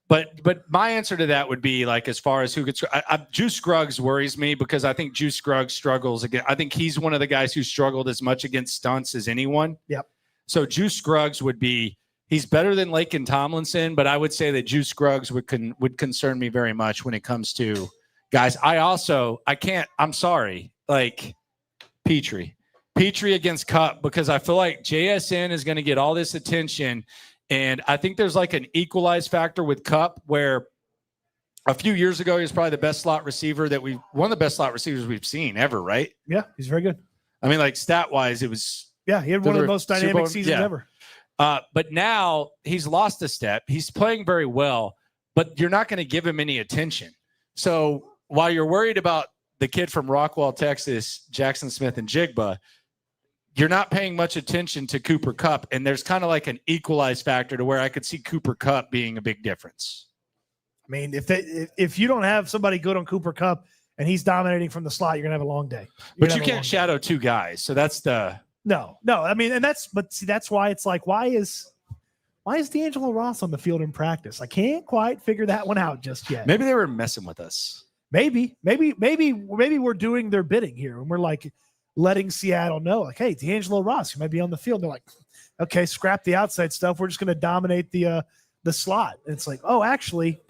But my answer to that would be, like, as far as who gets Juice Scruggs worries me because I think Juice Scruggs struggles again. I think he's one of the guys who struggled as much against stunts as anyone. Yep. So Juice Scruggs would be he's better than Laken Tomlinson, but I would say that Juice Scruggs would concern me very much when it comes to guys. I'm sorry, like Petrie against Cup, because I feel like JSN is going to get all this attention. And I think there's like an equalized factor with Cup where a few years ago, he was probably the best slot receiver one of the best slot receivers we've seen ever, right? Yeah, he's very good. I mean, like stat wise, it was. Yeah, he had one of the most dynamic seasons ever. But now he's lost a step. He's playing very well, but you're not going to give him any attention. So while you're worried about the kid from Rockwall, Texas, Jackson Smith and Jigba, you're not paying much attention to Cooper Kupp, and there's kind of like an equalized factor to where I could see Cooper Kupp being a big difference. I mean, if you don't have somebody good on Cooper Kupp and he's dominating from the slot, you're gonna have a long day. But you can't shadow 2 guys, so that's the no. I mean, that's why it's like why is D'Angelo Ross on the field in practice? I can't quite figure that one out just yet. Maybe they were messing with us. Maybe we're doing their bidding here, and we're like letting Seattle know, like, hey, D'Angelo Ross, you might be on the field. And they're like, okay, scrap the outside stuff. We're just going to dominate the slot. And it's like, oh, actually,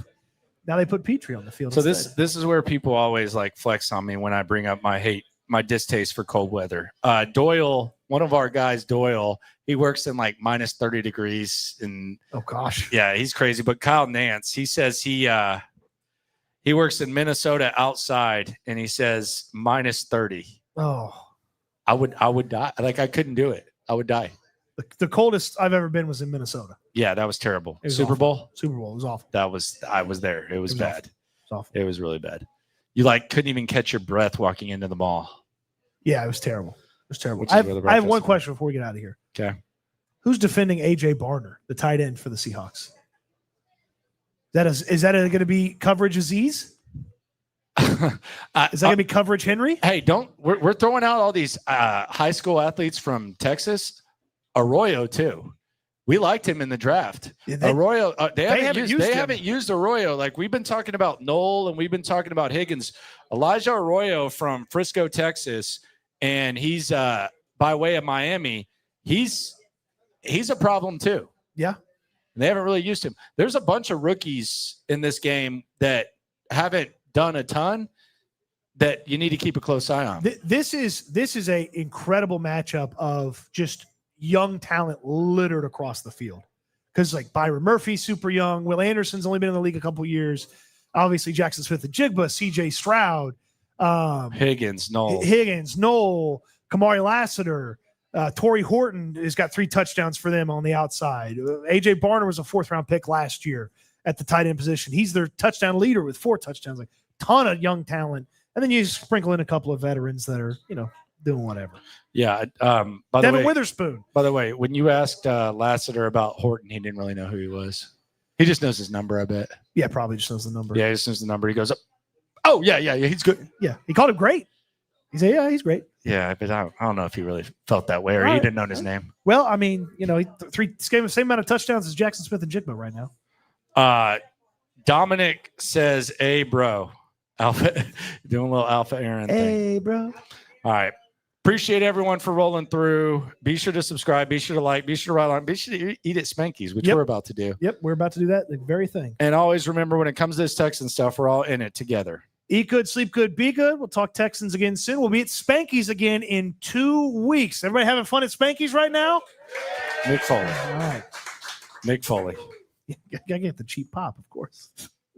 now they put Petrie on the field. So instead. This is where people always like flex on me when I bring up my distaste for cold weather. Doyle, one of our guys, Doyle, he works in like minus 30 degrees. And oh gosh, yeah, he's crazy. But Kyle Nance, he says he works in Minnesota outside, and he says minus 30. Oh. I would die. Like, I couldn't do it. I would die. The coldest I've ever been was in Minnesota. Yeah, that was terrible. Super Bowl it was awful. I was there. It was bad. Awful. It was awful. It was really bad. You like couldn't even catch your breath walking into the mall. Yeah, it was terrible. It was terrible. I have one question before we get out of here. Okay. Who's defending AJ Barner, the tight end for the Seahawks? Is that going to be coverage Aziz? Is that going to be Coverage Henry? Hey, we're throwing out all these high school athletes from Texas. Arroyo too. We liked him in the draft. Yeah, Arroyo, they haven't used Arroyo. Like we've been talking about Knoll and we've been talking about Higgins. Elijah Arroyo from Frisco, Texas, and he's by way of Miami. He's a problem too. Yeah. And they haven't really used him. There's a bunch of rookies in this game that haven't done a ton that you need to keep a close eye on. This is a incredible matchup of just young talent littered across the field. Because like Byron Murphy's super young. Will Anderson's only been in the league a couple years. Obviously, Jackson Smith-Njigba, C.J. Stroud. Higgins, Knoll, Kamari Lassiter. Torrey Horton has got 3 touchdowns for them on the outside. A.J. Barner was a 4th-round pick last year at the tight end position. He's their touchdown leader with 4 touchdowns. Like ton of young talent. And then you sprinkle in a couple of veterans that are, doing whatever. Yeah. Devin Witherspoon. By the way, when you asked Lassiter about Horton, he didn't really know who he was. He just knows his number, I bet. Yeah, probably just knows the number. Yeah, he just knows the number. He goes, oh, yeah, he's good. Yeah, he called him great. He said, yeah, he's great. Yeah, but I don't know if he really felt that way or he didn't know his name. Well, I mean, he gave him the same amount of touchdowns as Jackson Smith-Njigba right now. Dominic says, hey, bro. Alpha, doing a little Alpha Aaron thing. Hey, bro. All right. Appreciate everyone for rolling through. Be sure to subscribe. Be sure to like. Be sure to write on. Be sure to eat at Spanky's, which we're about to do. Yep, we're about to do that, the very thing. And always remember, when it comes to this Texan stuff, we're all in it together. Eat good, sleep good, be good. We'll talk Texans again soon. We'll be at Spanky's again in 2 weeks. Everybody having fun at Spanky's right now? Mick Foley. All right. Mick Foley. Gotta get the cheap pop, of course.